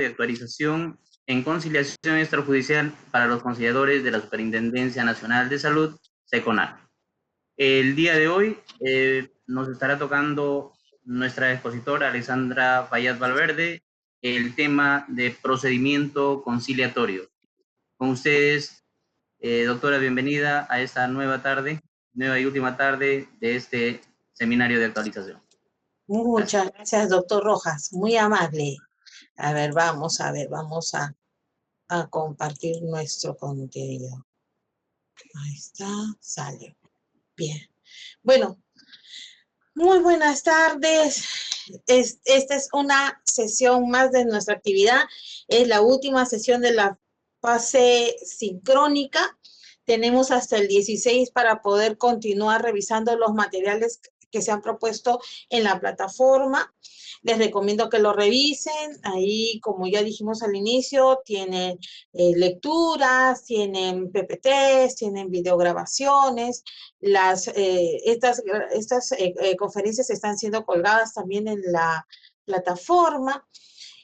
de actualización en conciliación extrajudicial para los conciliadores de la Superintendencia Nacional de Salud, SECONAL. El día de hoy nos estará tocando nuestra expositora Alexandra Fayad Valverde el tema de procedimiento conciliatorio. Con ustedes, doctora, bienvenida a esta nueva y última tarde de este seminario de actualización. Muchas gracias, doctor Rojas, muy amable. A ver, vamos a compartir nuestro contenido. Ahí está, sale. Bien. Bueno, muy buenas tardes. Esta es una sesión más de nuestra actividad. Es la última sesión de la fase sincrónica. Tenemos hasta el 16 para poder continuar revisando los materiales que se han propuesto en la plataforma. Les recomiendo que lo revisen. Ahí, como ya dijimos al inicio, tienen lecturas, tienen PPTs, tienen videograbaciones. Estas conferencias están siendo colgadas también en la plataforma.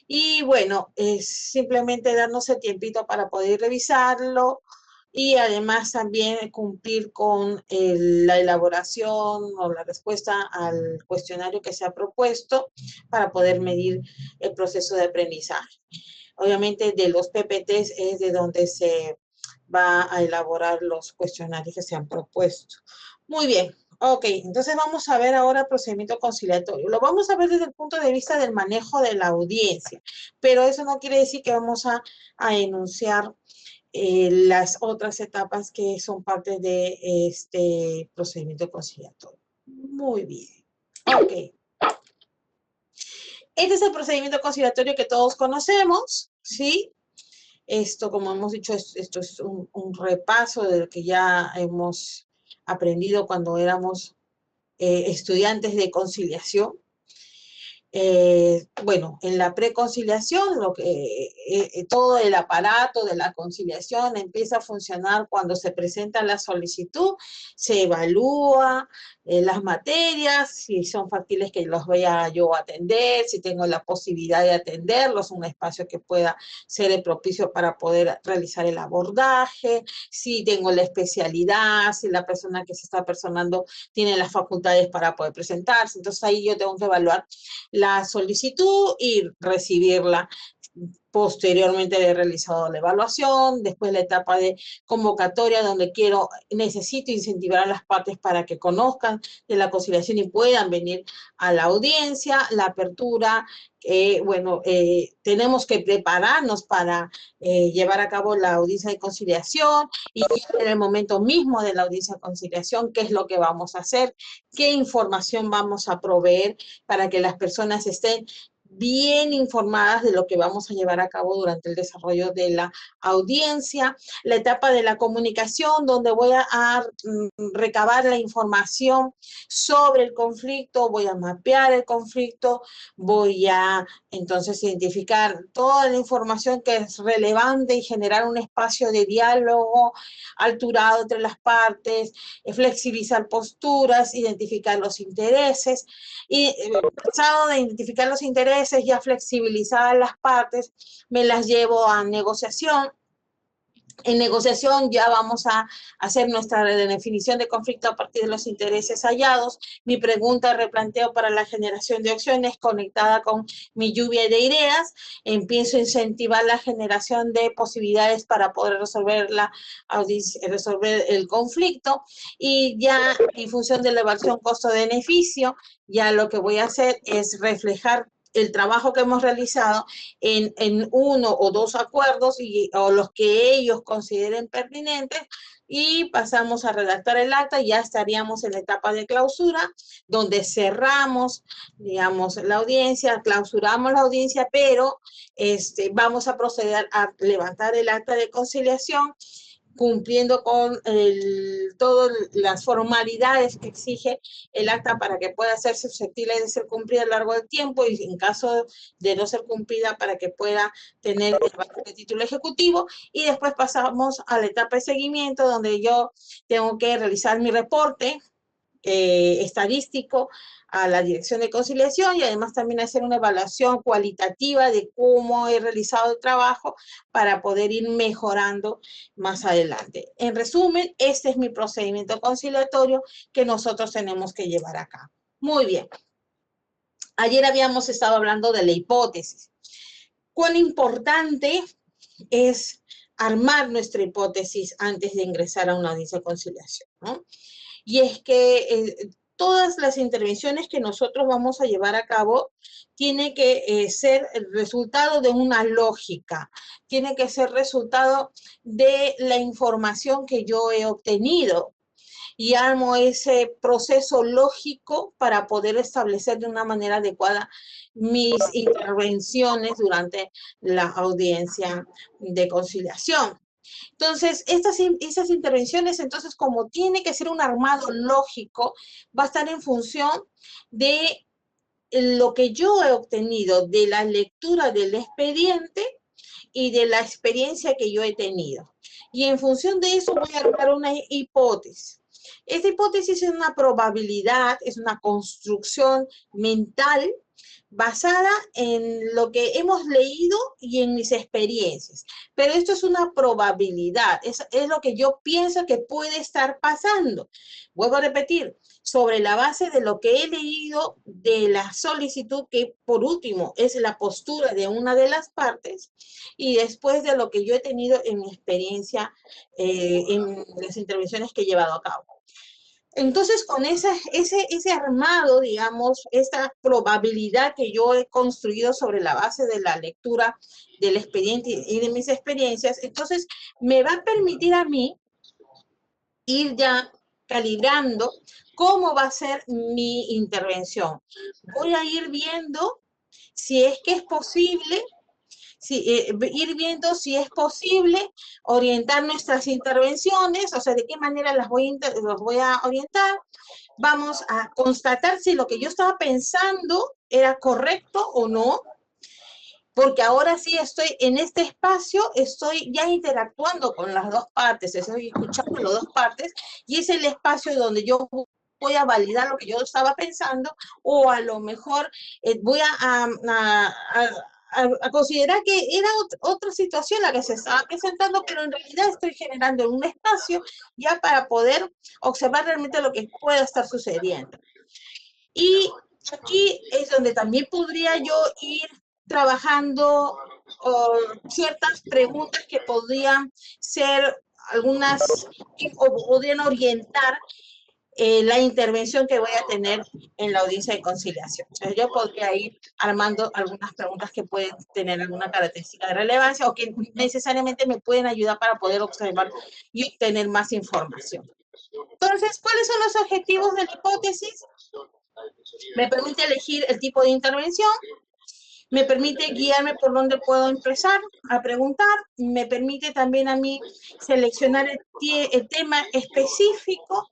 Y bueno, es simplemente darnos el tiempito para poder revisarlo y además también cumplir con la elaboración o la respuesta al cuestionario que se ha propuesto para poder medir el proceso de aprendizaje. Obviamente de los PPTs es de donde se va a elaborar los cuestionarios que se han propuesto. Muy bien. Ok, entonces vamos a ver ahora procedimiento conciliatorio. Lo vamos a ver desde el punto de vista del manejo de la audiencia, pero eso no quiere decir que vamos a enunciar las otras etapas que son parte de este procedimiento conciliatorio. Muy bien. Ok. Este es el procedimiento conciliatorio que todos conocemos, ¿sí? Esto, como hemos dicho, esto es un repaso de lo que ya hemos aprendido cuando éramos estudiantes de conciliación. Bueno, en la preconciliación, todo el aparato de la conciliación empieza a funcionar cuando se presenta la solicitud, se evalúa las materias, si son factibles que los vaya yo a atender, si tengo la posibilidad de atenderlos, un espacio que pueda ser el propicio para poder realizar el abordaje, si tengo la especialidad, si la persona que se está personando tiene las facultades para poder presentarse. Entonces ahí yo tengo que evaluar la solicitud y recibirla. Posteriormente he realizado la evaluación, después la etapa de convocatoria donde necesito incentivar a las partes para que conozcan de la conciliación y puedan venir a la audiencia, la apertura, bueno, tenemos que prepararnos para llevar a cabo la audiencia de conciliación y en el momento mismo de la audiencia de conciliación, qué es lo que vamos a hacer, qué información vamos a proveer para que las personas estén bien informadas de lo que vamos a llevar a cabo durante el desarrollo de la audiencia, la etapa de la comunicación, donde voy a recabar la información sobre el conflicto, voy a mapear el conflicto, voy a entonces identificar toda la información que es relevante y generar un espacio de diálogo alturado entre las partes, flexibilizar posturas, identificar los intereses y pasado de identificar los intereses ya flexibilizadas las partes, me las llevo a negociación. En negociación ya vamos a hacer nuestra definición de conflicto a partir de los intereses hallados. Mi pregunta replanteo para la generación de opciones conectada con mi lluvia de ideas. Empiezo a incentivar la generación de posibilidades para poder resolver el conflicto y ya en función de la evaluación costo-beneficio, ya lo que voy a hacer es reflejar el trabajo que hemos realizado en uno o dos acuerdos o los que ellos consideren pertinentes y pasamos a redactar el acta y ya estaríamos en la etapa de clausura donde cerramos, digamos, la audiencia, clausuramos la audiencia, pero vamos a proceder a levantar el acta de conciliación cumpliendo con todas las formalidades que exige el acta para que pueda ser susceptible de ser cumplida a lo largo del tiempo y en caso de no ser cumplida para que pueda tener el valor de título ejecutivo y después pasamos a la etapa de seguimiento donde yo tengo que realizar mi reporte estadístico a la Dirección de Conciliación y además también hacer una evaluación cualitativa de cómo he realizado el trabajo para poder ir mejorando más adelante. En resumen, este es mi procedimiento conciliatorio que nosotros tenemos que llevar a cabo. Muy bien. Ayer habíamos estado hablando de la hipótesis. ¿Cuán importante es armar nuestra hipótesis antes de ingresar a una audiencia de conciliación, ¿no? Y es que todas las intervenciones que nosotros vamos a llevar a cabo tiene que ser el resultado de una lógica, tiene que ser resultado de la información que yo he obtenido y armo ese proceso lógico para poder establecer de una manera adecuada mis intervenciones durante la audiencia de conciliación. Entonces, esas intervenciones, entonces, como tiene que ser un armado lógico, va a estar en función de lo que yo he obtenido de la lectura del expediente y de la experiencia que yo he tenido. Y en función de eso voy a dar una hipótesis. Esta hipótesis es una probabilidad, es una construcción mental basada en lo que hemos leído y en mis experiencias. Pero esto es una probabilidad, es lo que yo pienso que puede estar pasando. Vuelvo a repetir, sobre la base de lo que he leído de la solicitud, que por último es la postura de una de las partes, y después de lo que yo he tenido en mi experiencia en las intervenciones que he llevado a cabo. Entonces, con ese armado, digamos, esta probabilidad que yo he construido sobre la base de la lectura del expediente y de mis experiencias, entonces me va a permitir a mí ir ya calibrando cómo va a ser mi intervención. Voy a ir viendo si es que es posible, ir viendo si es posible orientar nuestras intervenciones, o sea, de qué manera los voy a orientar. Vamos a constatar si lo que yo estaba pensando era correcto o no, porque ahora sí estoy en este espacio, estoy ya interactuando con las dos partes, estoy escuchando las dos partes, y es el espacio donde yo voy a validar lo que yo estaba pensando, o a lo mejor voy a considerar que era otra situación la que se estaba presentando, pero en realidad estoy generando un espacio ya para poder observar realmente lo que pueda estar sucediendo. Y aquí es donde también podría yo ir trabajando ciertas preguntas que podrían ser algunas o podrían orientar la intervención que voy a tener en la audiencia de conciliación. Entonces, yo podría ir armando algunas preguntas que pueden tener alguna característica de relevancia o que necesariamente me pueden ayudar para poder observar y obtener más información. Entonces, ¿cuáles son los objetivos de la hipótesis? Me permite elegir el tipo de intervención, me permite guiarme por dónde puedo empezar a preguntar, me permite también a mí seleccionar el tema específico,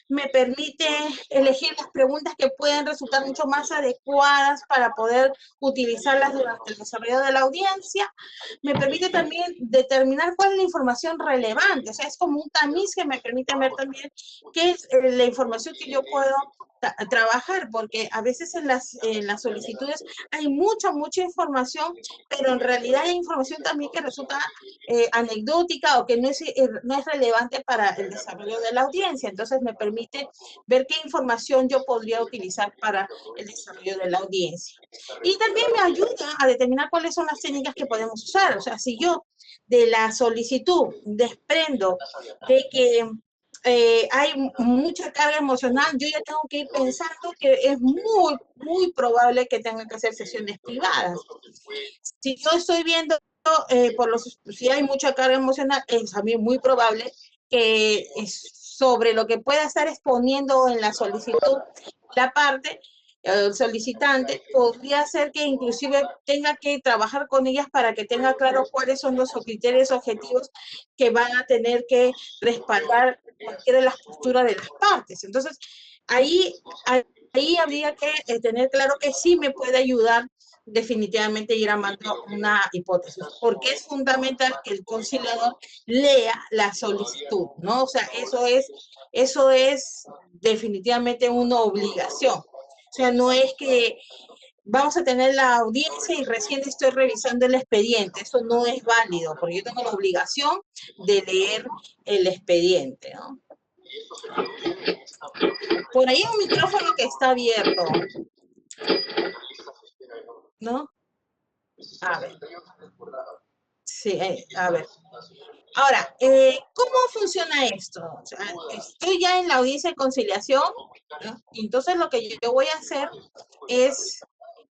me permite elegir las preguntas que pueden resultar mucho más adecuadas para poder utilizarlas durante el desarrollo de la audiencia, me permite también determinar cuál es la información relevante, o sea, es como un tamiz que me permite ver también qué es la información que yo puedo trabajar, porque a veces en las solicitudes hay mucha información, pero en realidad hay información también que resulta anecdótica o que no es relevante para el desarrollo de la audiencia. Entonces me permite ver qué información yo podría utilizar para el desarrollo de la audiencia. Y también me ayuda a determinar cuáles son las técnicas que podemos usar. O sea, si yo de la solicitud desprendo de que hay mucha carga emocional, yo ya tengo que ir pensando que es muy probable que tenga que hacer sesiones privadas. Si yo estoy viendo si hay mucha carga emocional, es también muy probable que sobre lo que pueda estar exponiendo en la solicitud la parte, el solicitante, podría ser que inclusive tenga que trabajar con ellas para que tenga claro cuáles son los criterios objetivos que van a tener que respaldar cualquiera de las posturas de las partes. Entonces, ahí habría que tener claro que sí me puede ayudar definitivamente ir armando una hipótesis, porque es fundamental que el conciliador lea la solicitud, ¿no? O sea, eso es definitivamente una obligación. O sea, no es que vamos a tener la audiencia y recién estoy revisando el expediente. Eso no es válido, porque yo tengo la obligación de leer el expediente, ¿no? Por ahí un micrófono que está abierto, ¿no? A ver. Sí, a ver. Ahora, ¿cómo funciona esto? O sea, estoy ya en la audiencia de conciliación, ¿no? Entonces lo que yo voy a hacer es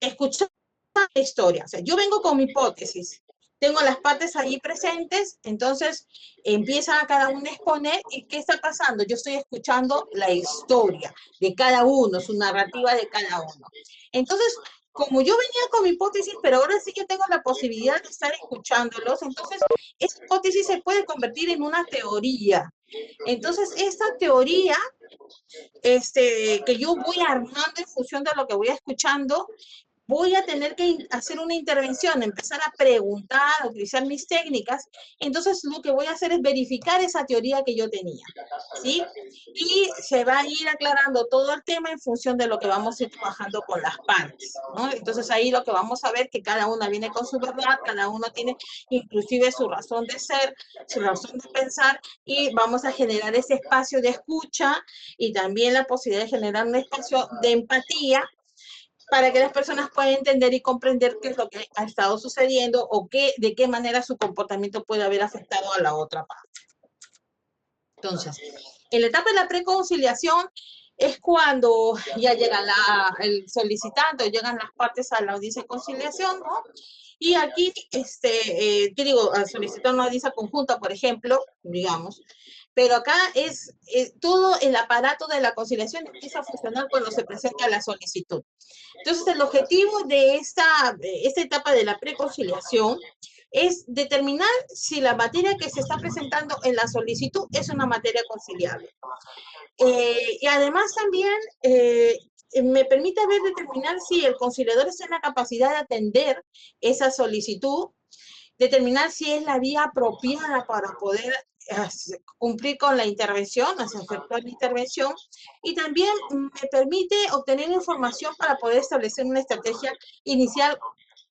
escuchar la historia. O sea, yo vengo con mi hipótesis, tengo las partes ahí presentes, entonces empieza cada uno a exponer y qué está pasando. Yo estoy escuchando la historia de cada uno, su narrativa de cada uno. Entonces, como yo venía con mi hipótesis, pero ahora sí que tengo la posibilidad de estar escuchándolos, entonces esa hipótesis se puede convertir en una teoría. Entonces, esta teoría que yo voy armando en función de lo que voy escuchando, voy a tener que hacer una intervención, empezar a preguntar, a utilizar mis técnicas. Entonces, lo que voy a hacer es verificar esa teoría que yo tenía, ¿sí? Y se va a ir aclarando todo el tema en función de lo que vamos a ir trabajando con las partes, ¿no? Entonces, ahí lo que vamos a ver que cada una viene con su verdad, cada uno tiene inclusive su razón de ser, su razón de pensar, y vamos a generar ese espacio de escucha y también la posibilidad de generar un espacio de empatía para que las personas puedan entender y comprender qué es lo que ha estado sucediendo o de qué manera su comportamiento puede haber afectado a la otra parte. Entonces, en la etapa de la preconciliación es cuando ya llega el solicitante o llegan las partes a la audiencia de conciliación, ¿no? Y aquí, ¿qué digo? Al solicitar una audiencia conjunta, por ejemplo, digamos, pero acá es todo el aparato de la conciliación empieza a funcionar cuando se presenta la solicitud. Entonces, el objetivo de esta etapa de la preconciliación es determinar si la materia que se está presentando en la solicitud es una materia conciliable. Y además también me permite determinar si el conciliador está en la capacidad de atender esa solicitud, determinar si es la vía apropiada para poder cumplir con la intervención, efectuar la intervención, y también me permite obtener información para poder establecer una estrategia inicial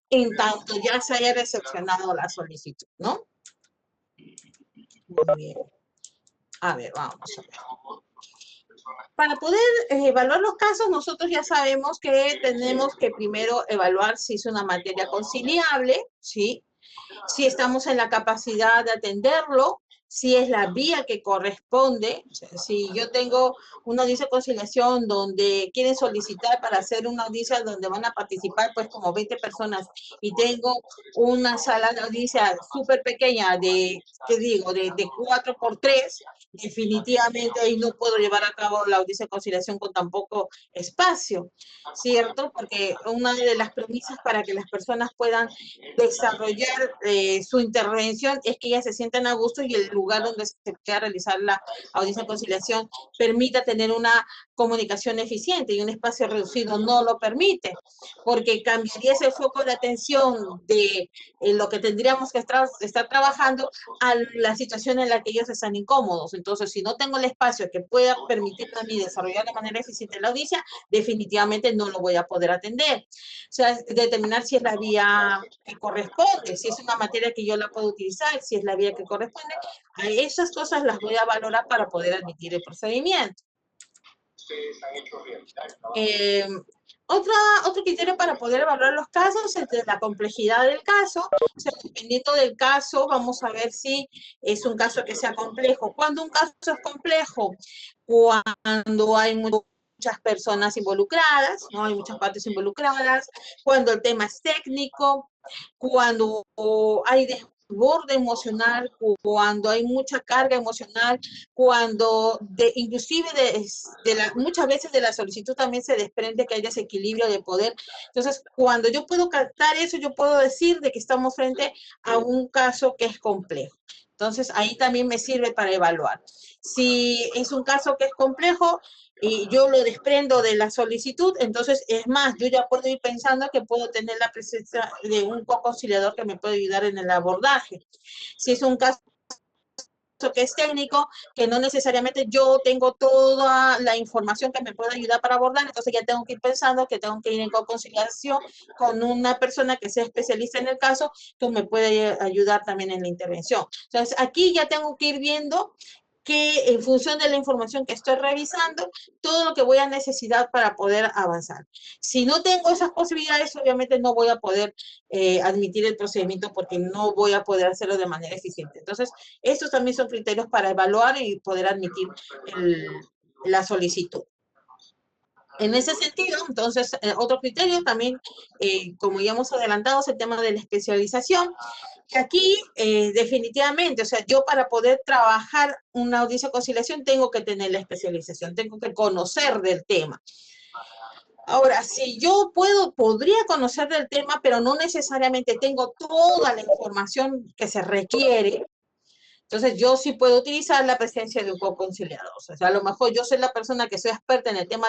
en tanto ya se haya recepcionado la solicitud, ¿no? Muy bien. A ver, vamos a ver. Para poder evaluar los casos, nosotros ya sabemos que tenemos que primero evaluar si es una materia conciliable, ¿sí? Si estamos en la capacidad de atenderlo, si es la vía que corresponde. Si yo tengo una audiencia de conciliación donde quieren solicitar para hacer una audiencia donde van a participar pues como 20 personas y tengo una sala de audiencia súper pequeña de, ¿qué digo?, de 4x3, definitivamente ahí no puedo llevar a cabo la audiencia de conciliación con tan poco espacio, ¿cierto? Porque una de las premisas para que las personas puedan desarrollar su intervención es que ellas se sientan a gusto y el lugar donde se quiera realizar la audiencia de conciliación permita tener una comunicación eficiente, y un espacio reducido no lo permite, porque cambiaría ese foco de atención de lo que tendríamos que estar trabajando a la situación en la que ellos están incómodos. Entonces, si no tengo el espacio que pueda permitirme a mí desarrollar de manera eficiente la audiencia, definitivamente no lo voy a poder atender. O sea, determinar si es la vía que corresponde, si es una materia que yo la puedo utilizar, si es la vía que corresponde. A esas cosas las voy a valorar para poder admitir el procedimiento. Otro criterio para poder evaluar los casos es de la complejidad del caso. O sea, dependiendo del caso, vamos a ver si es un caso que sea complejo. Cuando un caso es complejo, cuando hay muchas personas involucradas, ¿no? Hay muchas partes involucradas, cuando el tema es técnico, cuando hay desborde emocional, cuando hay mucha carga emocional, cuando inclusive muchas veces de la solicitud también se desprende que hay desequilibrio de poder. Entonces, cuando yo puedo captar eso, yo puedo decir de que estamos frente a un caso que es complejo. Entonces, ahí también me sirve para evaluar. Si es un caso que es complejo y yo lo desprendo de la solicitud, entonces, es más, yo ya puedo ir pensando que puedo tener la presencia de un co-conciliador que me puede ayudar en el abordaje. Si es un caso que es técnico, que no necesariamente yo tengo toda la información que me puede ayudar para abordar, entonces ya tengo que ir pensando que tengo que ir en conciliación con una persona que sea especialista en el caso, que me puede ayudar también en la intervención. Entonces, aquí ya tengo que ir viendo que en función de la información que estoy revisando, todo lo que voy a necesitar para poder avanzar. Si no tengo esas posibilidades, obviamente no voy a poder admitir el procedimiento porque no voy a poder hacerlo de manera eficiente. Entonces, estos también son criterios para evaluar y poder admitir la solicitud. En ese sentido, entonces, otro criterio también, como ya hemos adelantado, es el tema de la especialización. Aquí, definitivamente, o sea, yo para poder trabajar una audiencia de conciliación tengo que tener la especialización, tengo que conocer del tema. Ahora, si yo podría conocer del tema, pero no necesariamente tengo toda la información que se requiere, entonces, yo sí puedo utilizar la presencia de un co-conciliador. O sea, a lo mejor yo soy la persona que soy experta en el tema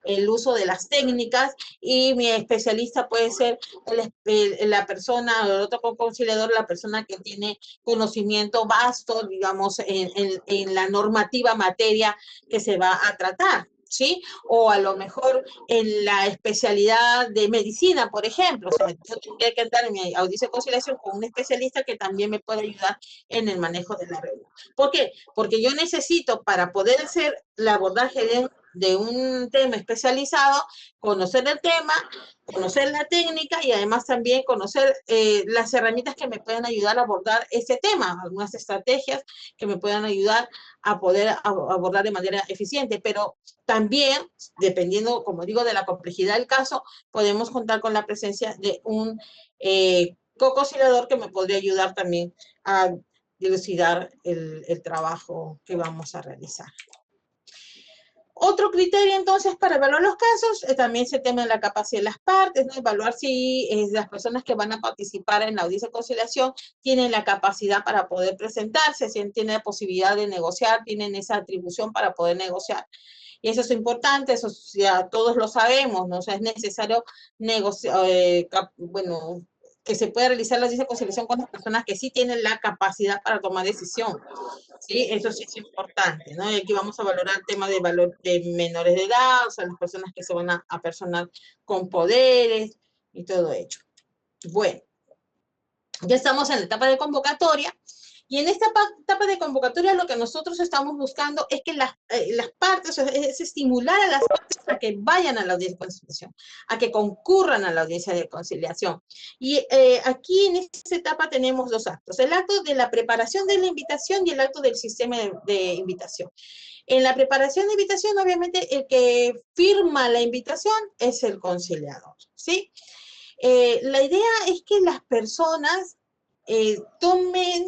del uso de las técnicas y mi especialista puede ser la persona, o el otro co-conciliador, la persona que tiene conocimiento vasto, digamos, en la normativa materia que se va a tratar. ¿Sí? O a lo mejor en la especialidad de medicina, por ejemplo. O sea, yo tendría que entrar en mi audiencia de conciliación con un especialista que también me pueda ayudar en el manejo de la regla. ¿Por qué? Porque yo necesito, para poder hacer el abordaje de un tema especializado, conocer el tema, conocer la técnica y además también conocer las herramientas que me pueden ayudar a abordar ese tema, algunas estrategias que me puedan ayudar a poder abordar de manera eficiente, pero también, dependiendo, como digo, de la complejidad del caso, podemos contar con la presencia de un co-conciliador que me podría ayudar también a dilucidar el trabajo que vamos a realizar. Otro criterio, entonces, para evaluar los casos, también se teme la capacidad de las partes, ¿no? Evaluar si las personas que van a participar en la audiencia de conciliación tienen la capacidad para poder presentarse, si tienen la posibilidad de negociar, tienen esa atribución para poder negociar. Y eso es importante, eso ya todos lo sabemos, ¿no? O sea, es necesario negociar, bueno, que se pueda realizar la audiencia de conciliación con las personas que sí tienen la capacidad para tomar decisión. Sí, eso sí es importante, ¿no? Y aquí vamos a valorar el tema de valor de menores de edad, o sea, las personas que se van a personar con poderes y todo ello. Bueno, ya estamos en la etapa de convocatoria. Y en esta etapa de convocatoria lo que nosotros estamos buscando es que las partes, es estimular a las partes a que vayan a la audiencia de conciliación, a que concurran a la audiencia de conciliación. Y aquí en esta etapa tenemos dos actos, el acto de la preparación de la invitación y el acto del sistema de invitación. En la preparación de invitación, obviamente, el que firma la invitación es el conciliador, ¿sí? La idea es que las personas tomen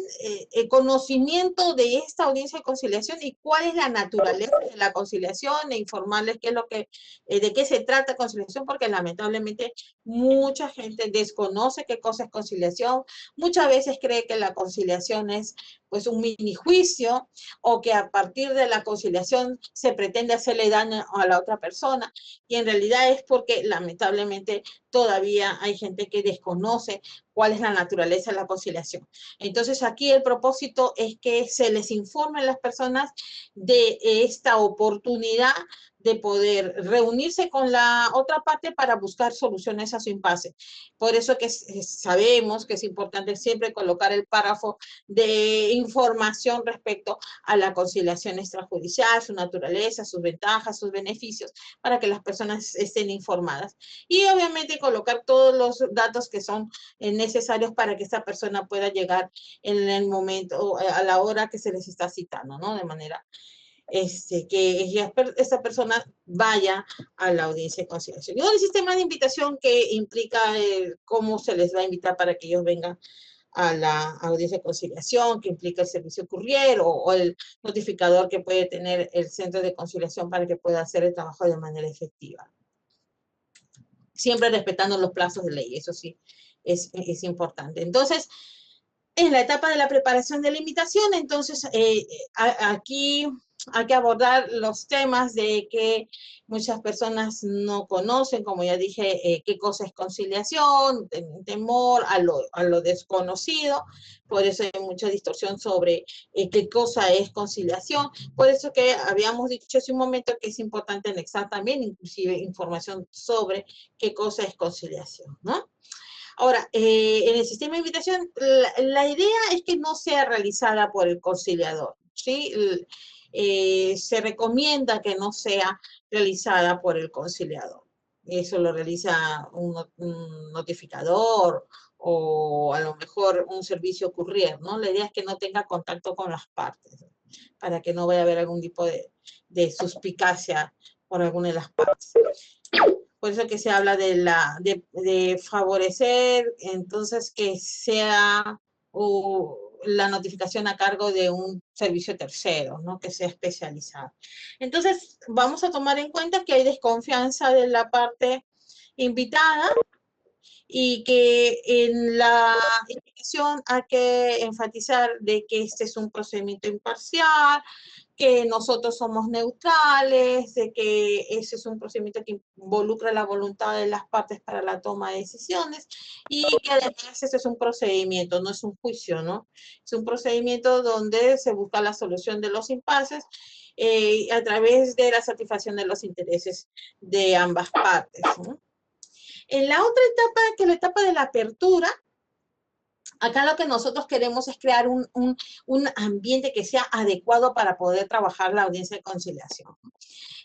conocimiento de esta audiencia de conciliación y cuál es la naturaleza de la conciliación e informarles qué es lo que, de qué se trata conciliación, porque lamentablemente mucha gente desconoce qué cosa es conciliación, muchas veces cree que la conciliación es pues un mini juicio o que a partir de la conciliación se pretende hacerle daño a la otra persona y en realidad es porque lamentablemente todavía hay gente que desconoce cuál es la naturaleza de la conciliación. Entonces, aquí el propósito es que se les informe a las personas de esta oportunidad de poder reunirse con la otra parte para buscar soluciones a su impasse. Por eso que sabemos que es importante siempre colocar el párrafo de información respecto a la conciliación extrajudicial, su naturaleza, sus ventajas, sus beneficios, para que las personas estén informadas. Y obviamente colocar todos los datos que son necesarios para que esta persona pueda llegar en el momento, a la hora que se les está citando, ¿no? De manera que esta persona vaya a la audiencia de conciliación. Y el sistema de invitación que implica cómo se les va a invitar para que ellos vengan a la audiencia de conciliación, que implica el servicio courier o el notificador que puede tener el centro de conciliación para que pueda hacer el trabajo de manera efectiva. Siempre respetando los plazos de ley, eso sí, es importante. Entonces, En la etapa de la preparación de la invitación, entonces aquí hay que abordar los temas de que muchas personas no conocen, como ya dije, qué cosa es conciliación, temor a lo desconocido, por eso hay mucha distorsión sobre qué cosa es conciliación, por eso que habíamos dicho hace un momento que es importante anexar también inclusive información sobre qué cosa es conciliación, ¿no? Ahora, en el sistema de invitación, la idea es que no sea realizada por el conciliador, ¿sí? Se recomienda que no sea realizada por el conciliador. Eso lo realiza un notificador o a lo mejor un servicio courier, ¿no? La idea es que no tenga contacto con las partes, ¿no? Para que no vaya a haber algún tipo de suspicacia por alguna de las partes. Por eso que se habla de favorecer, entonces que sea la notificación a cargo de un servicio tercero, ¿no? Que sea especializado. Entonces, vamos a tomar en cuenta que hay desconfianza de la parte invitada y que en la invitación hay que enfatizar de que este es un procedimiento imparcial, que nosotros somos neutrales, de que ese es un procedimiento que involucra la voluntad de las partes para la toma de decisiones y que además ese es un procedimiento, no es un juicio, ¿no? Es un procedimiento donde se busca la solución de los impases a través de la satisfacción de los intereses de ambas partes, ¿no? En la otra etapa, que es la etapa de la apertura, acá lo que nosotros queremos es crear un ambiente que sea adecuado para poder trabajar la audiencia de conciliación.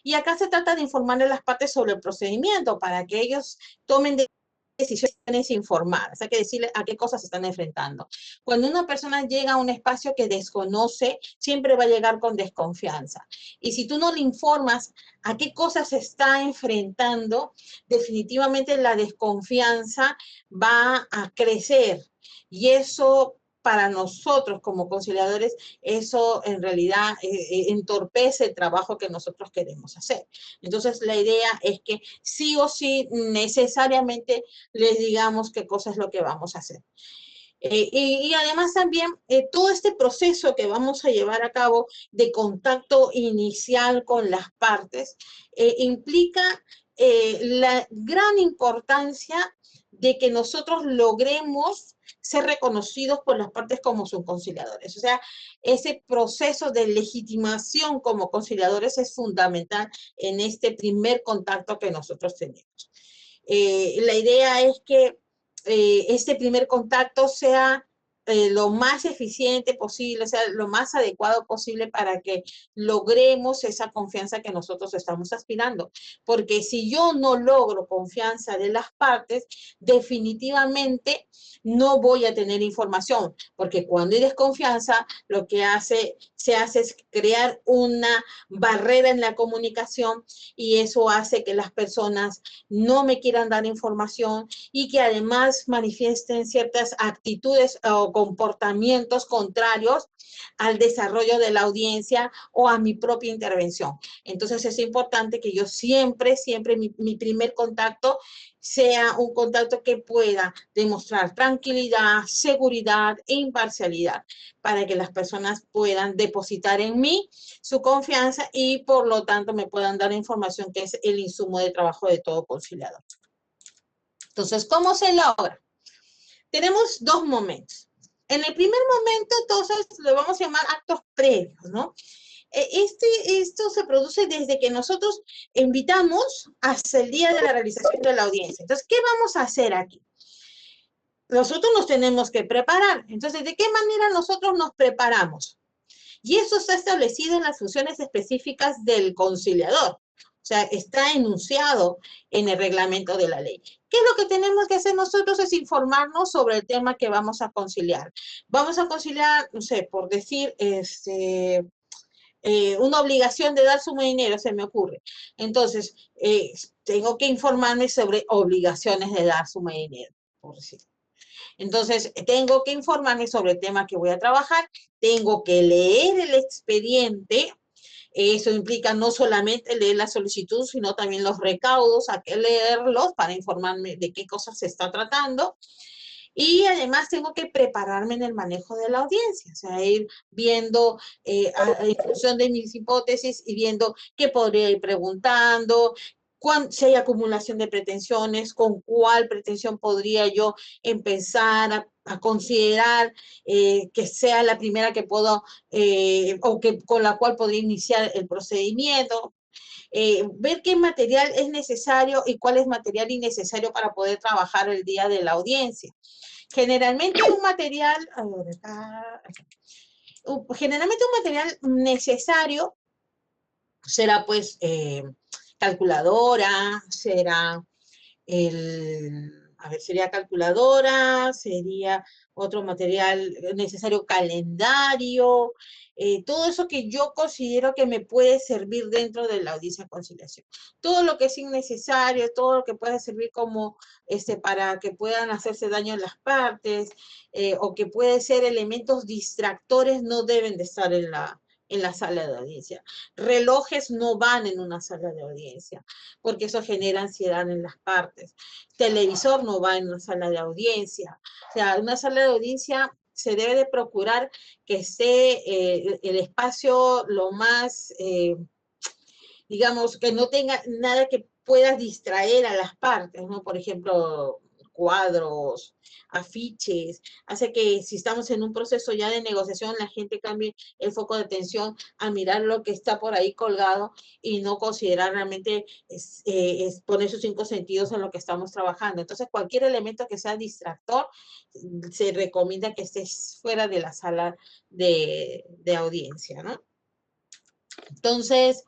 Y acá se trata de informarle a las partes sobre el procedimiento para que ellos tomen decisiones informadas, hay que decirle a qué cosas se están enfrentando. Cuando una persona llega a un espacio que desconoce, siempre va a llegar con desconfianza. Y si tú no le informas a qué cosas se está enfrentando, definitivamente la desconfianza va a crecer. Y eso para nosotros como conciliadores, eso en realidad entorpece el trabajo que nosotros queremos hacer. Entonces, la idea es que sí o sí necesariamente les digamos qué cosa es lo que vamos a hacer. Y además también todo este proceso que vamos a llevar a cabo de contacto inicial con las partes implica la gran importancia de que nosotros logremos ser reconocidos por las partes como sus conciliadores. O sea, ese proceso de legitimación como conciliadores es fundamental en este primer contacto que nosotros tenemos. La idea es que este primer contacto sea lo más eficiente posible, sea lo más adecuado posible para que logremos esa confianza que nosotros estamos aspirando. Porque si yo no logro confianza de las partes, definitivamente no voy a tener información, porque cuando hay desconfianza, lo que se hace es crear una barrera en la comunicación y eso hace que las personas no me quieran dar información y que además manifiesten ciertas actitudes o comportamientos contrarios al desarrollo de la audiencia o a mi propia intervención. Entonces es importante que yo siempre mi primer contacto sea un contacto que pueda demostrar tranquilidad, seguridad e imparcialidad para que las personas puedan depositar en mí su confianza y por lo tanto me puedan dar información que es el insumo de trabajo de todo conciliador. Entonces, ¿cómo se logra? Tenemos dos momentos. En el primer momento, entonces, lo vamos a llamar actos previos, ¿no? Esto se produce desde que nosotros invitamos hasta el día de la realización de la audiencia. Entonces, ¿qué vamos a hacer aquí? Nosotros nos tenemos que preparar. Entonces, ¿de qué manera nosotros nos preparamos? Y eso está establecido en las funciones específicas del conciliador. O sea, está enunciado en el reglamento de la ley. ¿Qué es lo que tenemos que hacer nosotros? Es informarnos sobre el tema que vamos a conciliar. Vamos a conciliar, no sé, por decir, una obligación de dar suma de dinero, se me ocurre. Entonces, tengo que informarme sobre obligaciones de dar suma de dinero, por decir. Entonces, tengo que informarme sobre el tema que voy a trabajar, tengo que leer el expediente. Eso implica no solamente leer la solicitud, sino también los recaudos, hay que leerlos para informarme de qué cosas se está tratando. Y además tengo que prepararme en el manejo de la audiencia, o sea, ir viendo en función de mis hipótesis y viendo qué podría ir preguntando, si hay acumulación de pretensiones, con cuál pretensión podría yo empezar a considerar que sea la primera que puedo o que con la cual podría iniciar el procedimiento. Ver qué material es necesario y cuál es material innecesario para poder trabajar el día de la audiencia. Generalmente un material, generalmente un material necesario será pues calculadora, será sería calculadora, sería otro material necesario, calendario, todo eso que yo considero que me puede servir dentro de la audiencia de conciliación. Todo lo que es innecesario, todo lo que puede servir como para que puedan hacerse daño en las partes, o que puede ser elementos distractores, no deben de estar en la sala de audiencia. Relojes no van en una sala de audiencia, porque eso genera ansiedad en las partes. Televisor no va en una sala de audiencia. O sea, una sala de audiencia se debe de procurar que esté el espacio lo más, digamos, que no tenga nada que pueda distraer a las partes, ¿no? Por ejemplo, cuadros, afiches, hace que si estamos en un proceso ya de negociación, la gente cambie el foco de atención a mirar lo que está por ahí colgado y no considerar realmente poner sus 5 sentidos en lo que estamos trabajando. Entonces, cualquier elemento que sea distractor, se recomienda que esté fuera de la sala de audiencia, ¿no? Entonces,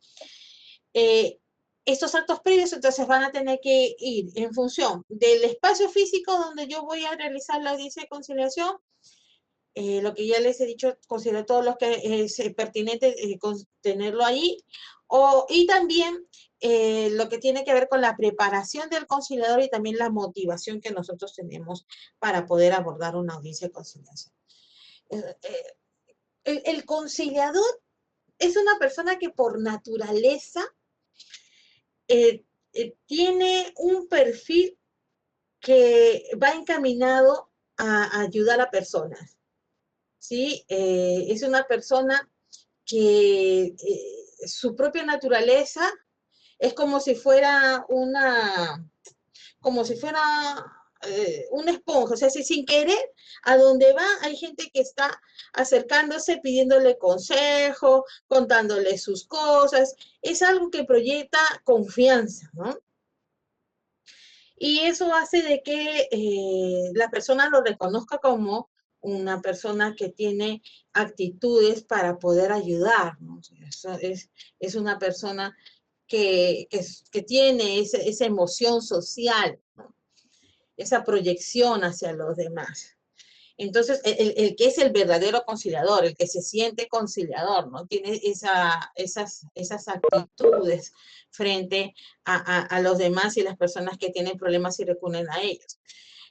estos actos previos entonces van a tener que ir en función del espacio físico donde yo voy a realizar la audiencia de conciliación, lo que ya les he dicho, considero todo lo que es pertinente tenerlo ahí, y también lo que tiene que ver con la preparación del conciliador y también la motivación que nosotros tenemos para poder abordar una audiencia de conciliación. El conciliador es una persona que por naturaleza tiene un perfil que va encaminado a ayudar a personas, ¿sí? Es una persona que su propia naturaleza es como si fuera una esponja, o sea, si sin querer, a donde va hay gente que está acercándose, pidiéndole consejo, contándole sus cosas, es algo que proyecta confianza, ¿no? Y eso hace de que la persona lo reconozca como una persona que tiene actitudes para poder ayudar, ¿no? Eso es una persona que tiene esa emoción social, ¿no? Esa proyección hacia los demás. Entonces, el que es el verdadero conciliador, el que se siente conciliador, ¿no? Tiene esas actitudes frente a los demás y las personas que tienen problemas y recurren a ellos.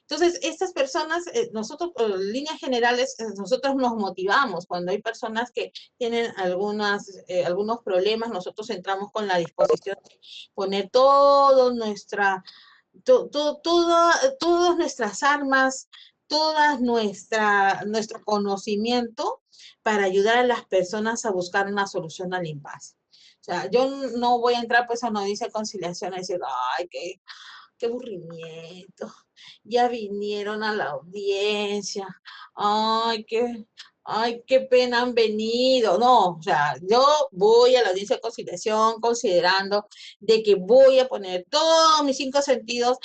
Entonces, estas personas, nosotros, en líneas generales, nosotros nos motivamos. Cuando hay personas que tienen algunos problemas, nosotros entramos con la disposición de poner todas nuestras armas, nuestro conocimiento para ayudar a las personas a buscar una solución al impasse. O sea, yo no voy a entrar pues a una audiencia de conciliación a decir, ay, qué aburrimiento, ya vinieron a la audiencia, ay, qué pena han venido. No, o sea, yo voy a la audiencia de conciliación considerando de que voy a poner todos mis 5 sentidos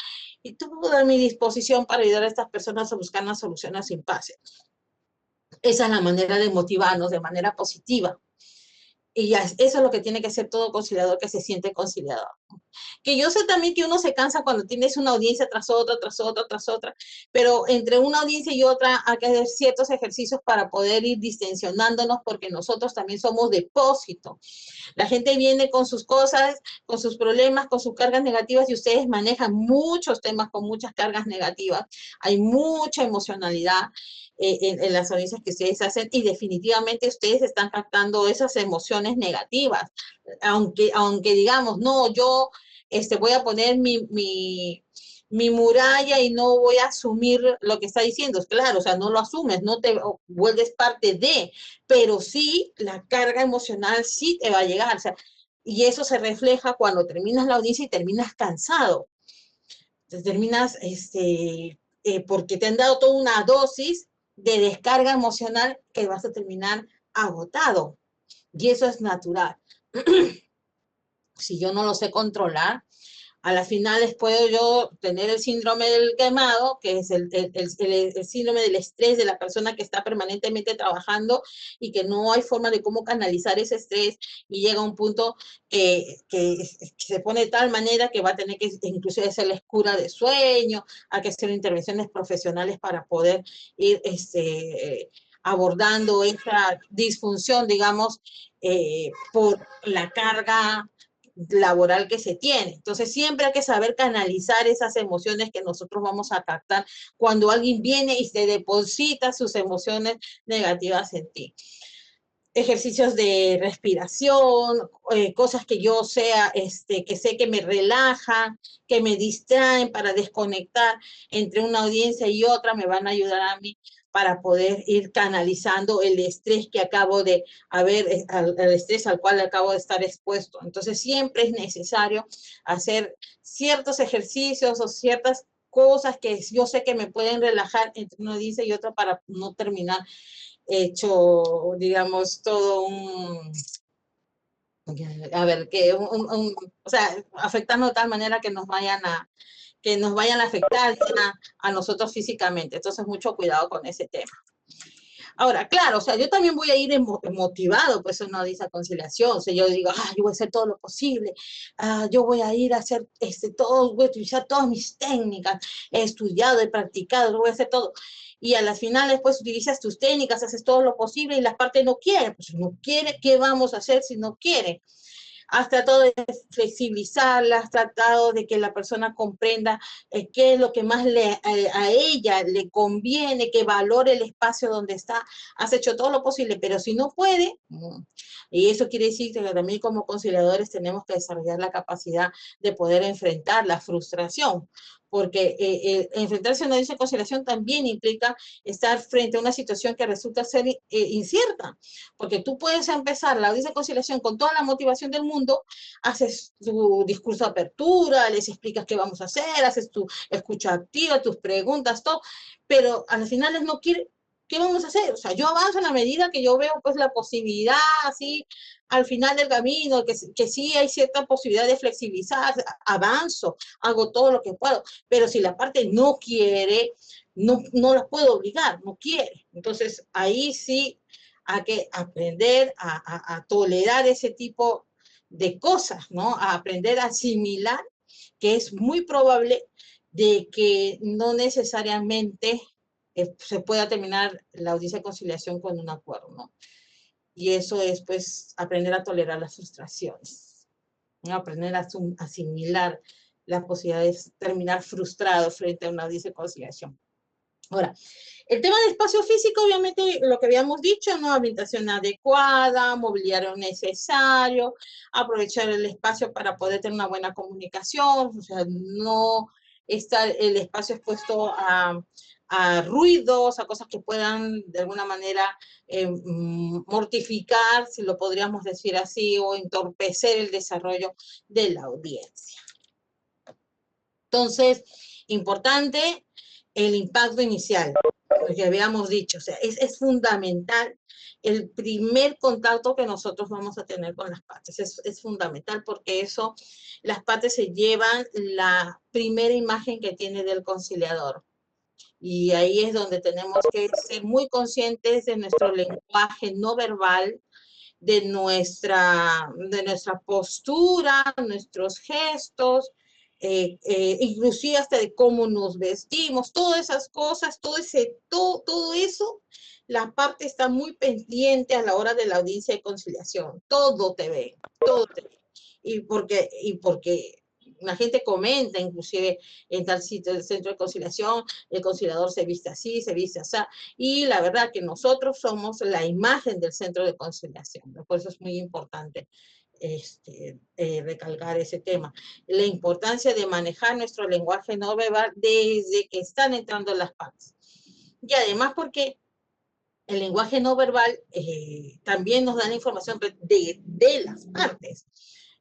y toda mi disposición para ayudar a estas personas a buscar una solución a su impasse. Esa es la manera de motivarnos de manera positiva. Y eso es lo que tiene que hacer todo conciliador que se siente conciliador. Que yo sé también que uno se cansa cuando tienes una audiencia tras otra, tras otra, tras otra, pero entre una audiencia y otra hay que hacer ciertos ejercicios para poder ir distensionándonos porque nosotros también somos depósito. La gente viene con sus cosas, con sus problemas, con sus cargas negativas y ustedes manejan muchos temas con muchas cargas negativas. Hay mucha emocionalidad en las audiencias que ustedes hacen y definitivamente ustedes están captando esas emociones negativas. Aunque digamos, no, yo voy a poner mi muralla y no voy a asumir lo que está diciendo. Claro, o sea, no lo asumes, no te vuelves parte de, pero sí la carga emocional sí te va a llegar. O sea, y eso se refleja cuando terminas la audiencia y terminas cansado. Entonces terminas, porque te han dado toda una dosis de descarga emocional que vas a terminar agotado. Y eso es natural. Si yo no lo sé controlar, a las finales puedo yo tener el síndrome del quemado, que es el síndrome del estrés de la persona que está permanentemente trabajando y que no hay forma de cómo canalizar ese estrés y llega a un punto que se pone de tal manera que va a tener que inclusive hacerles cura de sueño, hay que hacer intervenciones profesionales para poder ir abordando esa disfunción, digamos, por la carga laboral que se tiene. Entonces siempre hay que saber canalizar esas emociones que nosotros vamos a captar cuando alguien viene y se deposita sus emociones negativas en ti. Ejercicios de respiración, cosas que yo sea, que sé que me relajan, que me distraen para desconectar entre una audiencia y otra, me van a ayudar a mí para poder ir canalizando el estrés que acabo de haber, el estrés al cual acabo de estar expuesto. Entonces siempre es necesario hacer ciertos ejercicios o ciertas cosas que yo sé que me pueden relajar entre una audiencia y otra para no terminar hecho, digamos, todo un, a ver, o sea, afectando de tal manera que nos vayan a afectar a nosotros físicamente. Entonces, mucho cuidado con ese tema. Ahora, claro, o sea, yo también voy a ir motivado, pues uno dice conciliación, o sea, yo digo, yo voy a hacer todo lo posible, yo voy a ir a hacer todo, voy a utilizar todas mis técnicas, he estudiado, he practicado, lo voy a hacer todo. Y a las finales, pues, utilizas tus técnicas, haces todo lo posible y la parte no quiere, pues no quiere, ¿qué vamos a hacer si no quiere? Has tratado de flexibilizarla, has tratado de que la persona comprenda qué es lo que más a ella le conviene, que valore el espacio donde está. Has hecho todo lo posible, pero si no puede, y eso quiere decir que también como conciliadores tenemos que desarrollar la capacidad de poder enfrentar la frustración, porque enfrentarse a una audiencia de conciliación también implica estar frente a una situación que resulta ser incierta, porque tú puedes empezar la audiencia de conciliación con toda la motivación del mundo, haces tu discurso de apertura, les explicas qué vamos a hacer, haces tu escucha activa, tus preguntas, todo, pero a las finales no quiere, ¿qué vamos a hacer? O sea, yo avanzo en la medida que yo veo pues la posibilidad, así, al final del camino, que sí hay cierta posibilidad de flexibilizar, avanzo, hago todo lo que puedo, pero si la parte no quiere, no la puedo obligar, no quiere. Entonces, ahí sí hay que aprender a tolerar ese tipo de cosas, ¿no? A aprender a asimilar que es muy probable de que no necesariamente se pueda terminar la audiencia de conciliación con un acuerdo, ¿no? Y eso es, pues, aprender a tolerar las frustraciones, ¿no? Aprender a asimilar la posibilidad de terminar frustrado frente a una audiencia de conciliación. Ahora, el tema de espacio físico, obviamente, lo que habíamos dicho, ¿no? Habilitación adecuada, mobiliario necesario, aprovechar el espacio para poder tener una buena comunicación, o sea, no estar el espacio expuesto a ruidos, a cosas que puedan de alguna manera mortificar, si lo podríamos decir así, o entorpecer el desarrollo de la audiencia. Entonces, importante el impacto inicial, lo que habíamos dicho, o sea, es fundamental el primer contacto que nosotros vamos a tener con las partes, es fundamental porque eso, las partes se llevan la primera imagen que tiene del conciliador. Y ahí es donde tenemos que ser muy conscientes de nuestro lenguaje no verbal, de nuestra postura, nuestros gestos, inclusive hasta de cómo nos vestimos, todas esas cosas, todo eso, la parte está muy pendiente a la hora de la audiencia de conciliación. Todo te ve, todo te ve. Y porque la gente comenta, inclusive en tal sitio del centro de conciliación, el conciliador se viste así, se viste así, y la verdad que nosotros somos la imagen del centro de conciliación, ¿no? Por eso es muy importante recalcar ese tema. La importancia de manejar nuestro lenguaje no verbal desde que están entrando las partes. Y además porque el lenguaje no verbal también nos da la información de las partes.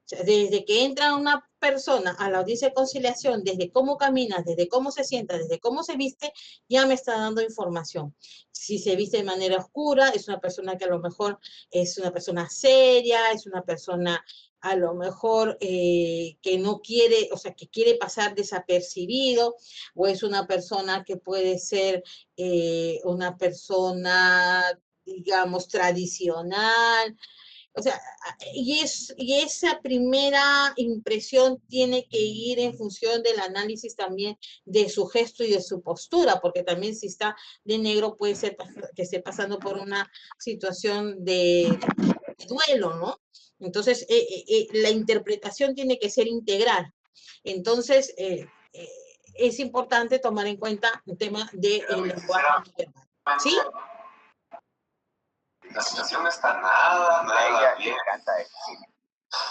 O sea, desde que entra una persona a la audiencia de conciliación, desde cómo camina, desde cómo se sienta, desde cómo se viste, ya me está dando información. Si se viste de manera oscura, es una persona que a lo mejor es una persona seria, es una persona a lo mejor que no quiere, o sea, que quiere pasar desapercibido, o es una persona que puede ser una persona, digamos, tradicional. O sea, y esa primera impresión tiene que ir en función del análisis también de su gesto y de su postura, porque también si está de negro puede ser que esté pasando por una situación de duelo, ¿no? Entonces, la interpretación tiene que ser integral. Entonces, es importante tomar en cuenta el tema del lenguaje verbal. ¿Sí? La situación no está nada bien. Me encanta decir.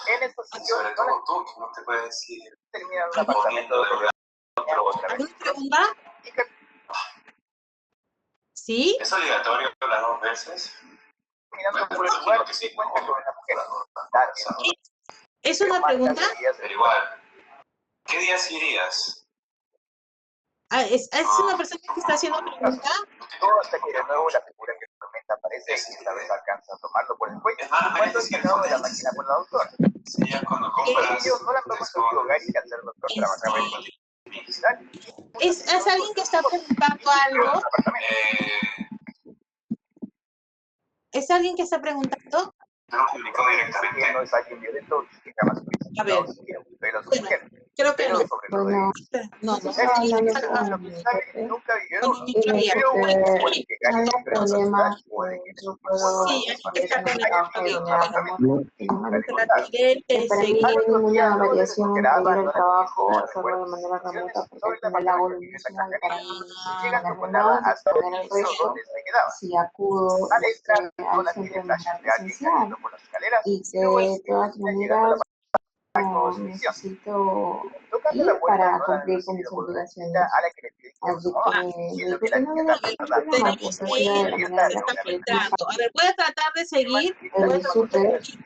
En esta situación, sobre todo tú, que no te puedes decir. Termina un apartamento de verdad. ¿Alguna pregunta? ¿Sí? ¿Es obligatorio las 2 veces? Mirando por el lugar que se encuentra con una mujer. ¿Es una pregunta? Pero igual, ¿qué días irías? ¿Es una persona que está haciendo pregunta? No, hasta que de nuevo la figura que tormenta aparece y esta vez alcanza a tomarlo por el cuello. Cuando es sacado de la máquina por la doctora. Sí, ya cuando compras. Ellos no la toman contigo, Gary, al ser doctor trabajar con ¿Es alguien que está preguntando algo? ¿Es alguien que está preguntando? No publicó directamente. No es alguien violento que jamás A ver. Bueno, creo que no. Bueno, No, estaba hablando con mi jefe nunca con vivieron. el y me micro dijo abierto. que no había problema, yo puedo Sí, aquí está con el trabajo de micro manera remota. abierto. Que para mí no hay ninguna variación entre ir al trabajo o hacerlo de manera remota, porque al final hago lo mismo y para mí las demás de tener el resto si acudo al centro de manera presencial y que de todas maneras no necesito ir para cumplir con mis obligaciones. Así que me dijo que no había ningún problema, que se hacía de la manera en la que él gusta. A ver, voy a tratar de seguir. El súper, le ha dicho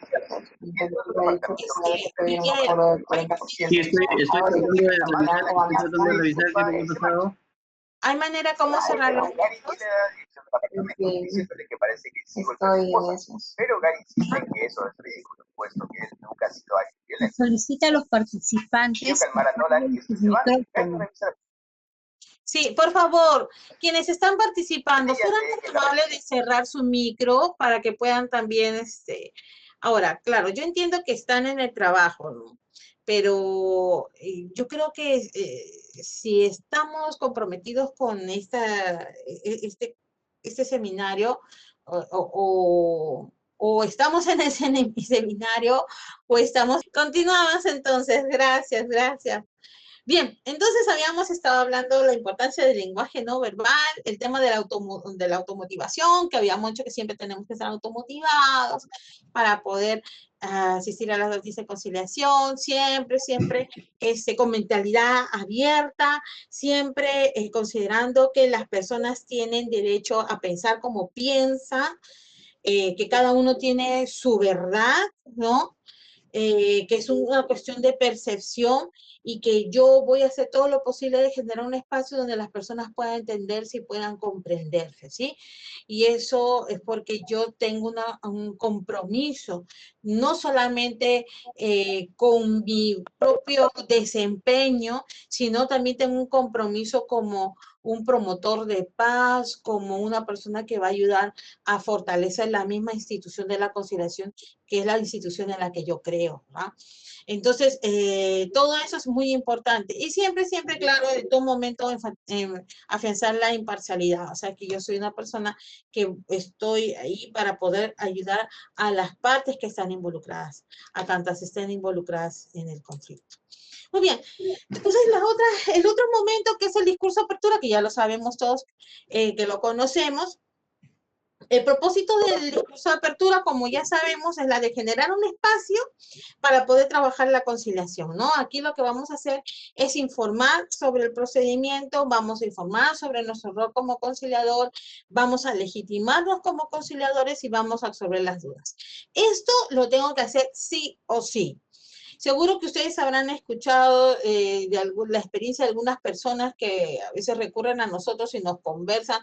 que solamente puede ir un aforo del 40%. Sí, estoy Ahora tratando de la manera revisar, como estoy tratando de revisar qué es lo que ha pasado. ¿Hay manera como cerrar los puntos? en fin, estoy en eso. Pero Gary insiste en que eso es ridículo, puesto que él nunca ha sido alguien violento. Solicita a los participantes sus micrófonos. Sí, por favor, quienes están participando, fueran tan amables de cerrar su micro para que puedan también, Ahora, claro, yo entiendo que están en el trabajo, ¿no? Pero yo creo que si estamos comprometidos con este seminario o estamos en ese seminario o estamos... Continuamos entonces, gracias, gracias. Bien, entonces habíamos estado hablando de la importancia del lenguaje no verbal, el tema de la automotivación, que habíamos dicho que siempre tenemos que estar automotivados para poder asistir a las noticias de conciliación, siempre con mentalidad abierta, siempre considerando que las personas tienen derecho a pensar como piensan, que cada uno tiene su verdad, ¿no? Que es una cuestión de percepción y que yo voy a hacer todo lo posible de generar un espacio donde las personas puedan entenderse y puedan comprenderse, ¿sí? Y eso es porque yo tengo un compromiso, no solamente con mi propio desempeño, sino también tengo un compromiso como un promotor de paz, como una persona que va a ayudar a fortalecer la misma institución de la conciliación, que es la institución en la que yo creo, ¿no? Entonces, todo eso es muy importante. Y siempre, claro, en todo momento afianzar la imparcialidad. O sea, que yo soy una persona que estoy ahí para poder ayudar a las partes que están involucradas, a tantas estén involucradas en el conflicto. Muy bien, entonces el otro momento que es el discurso de apertura, que ya lo sabemos todos, que lo conocemos, El propósito del discurso de apertura, como ya sabemos, es la de generar un espacio para poder trabajar la conciliación, ¿no? Aquí lo que vamos a hacer es informar sobre el procedimiento, vamos a informar sobre nuestro rol como conciliador, vamos a legitimarnos como conciliadores y vamos a absorber las dudas. Esto lo tengo que hacer sí o sí. Seguro que ustedes habrán escuchado la experiencia de algunas personas que a veces recurren a nosotros y nos conversan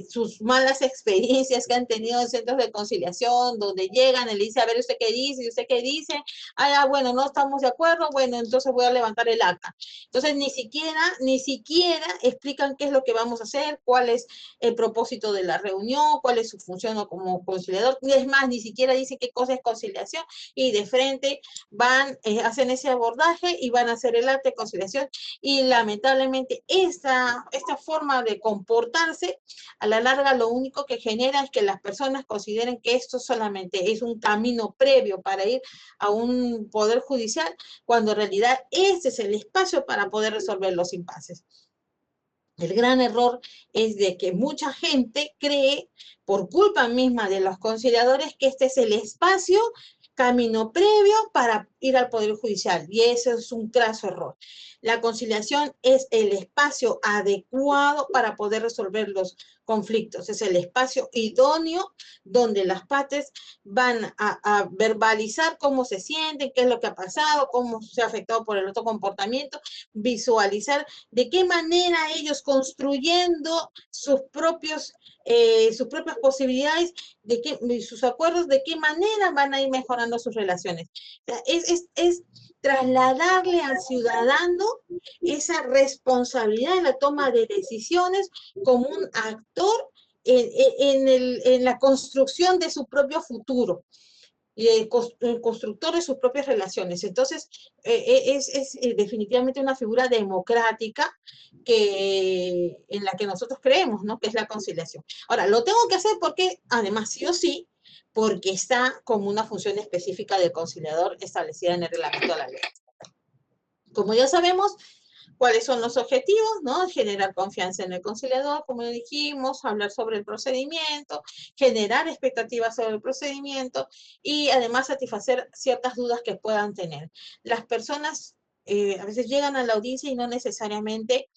sus malas experiencias que han tenido en centros de conciliación, donde llegan y le dicen, a ver, ¿usted qué dice? ¿Y usted qué dice? Ah, bueno, no estamos de acuerdo, bueno, entonces voy a levantar el acta. Entonces, ni siquiera explican qué es lo que vamos a hacer, cuál es el propósito de la reunión, cuál es su función como conciliador. Es más, ni siquiera dicen qué cosa es conciliación y de frente van, hacen ese abordaje y van a hacer el acta de conciliación y lamentablemente esta forma de comportarse a la larga lo único que genera es que las personas consideren que esto solamente es un camino previo para ir a un poder judicial, cuando en realidad ese es el espacio para poder resolver los impases. El gran error es de que mucha gente cree, por culpa misma de los conciliadores, que este es el espacio, camino previo para ir al Poder Judicial. Y eso es un craso error. La conciliación es el espacio adecuado para poder resolver los conflictos. Es el espacio idóneo donde las partes van a verbalizar cómo se sienten, qué es lo que ha pasado, cómo se ha afectado por el otro comportamiento, visualizar de qué manera ellos construyendo sus propias posibilidades, sus acuerdos, de qué manera van a ir mejorando sus relaciones. O sea, es trasladarle al ciudadano esa responsabilidad en la toma de decisiones como un actor en la construcción de su propio futuro y el constructor de sus propias relaciones. Entonces, es definitivamente una figura democrática en la que nosotros creemos, ¿no? Que es la conciliación. Ahora, lo tengo que hacer porque, además, sí o sí, porque está como una función específica del conciliador establecida en el reglamento de la ley. Como ya sabemos, ¿cuáles son los objetivos? ¿No? Generar confianza en el conciliador, como ya dijimos, hablar sobre el procedimiento, generar expectativas sobre el procedimiento y además satisfacer ciertas dudas que puedan tener. Las personas a veces llegan a la audiencia y no necesariamente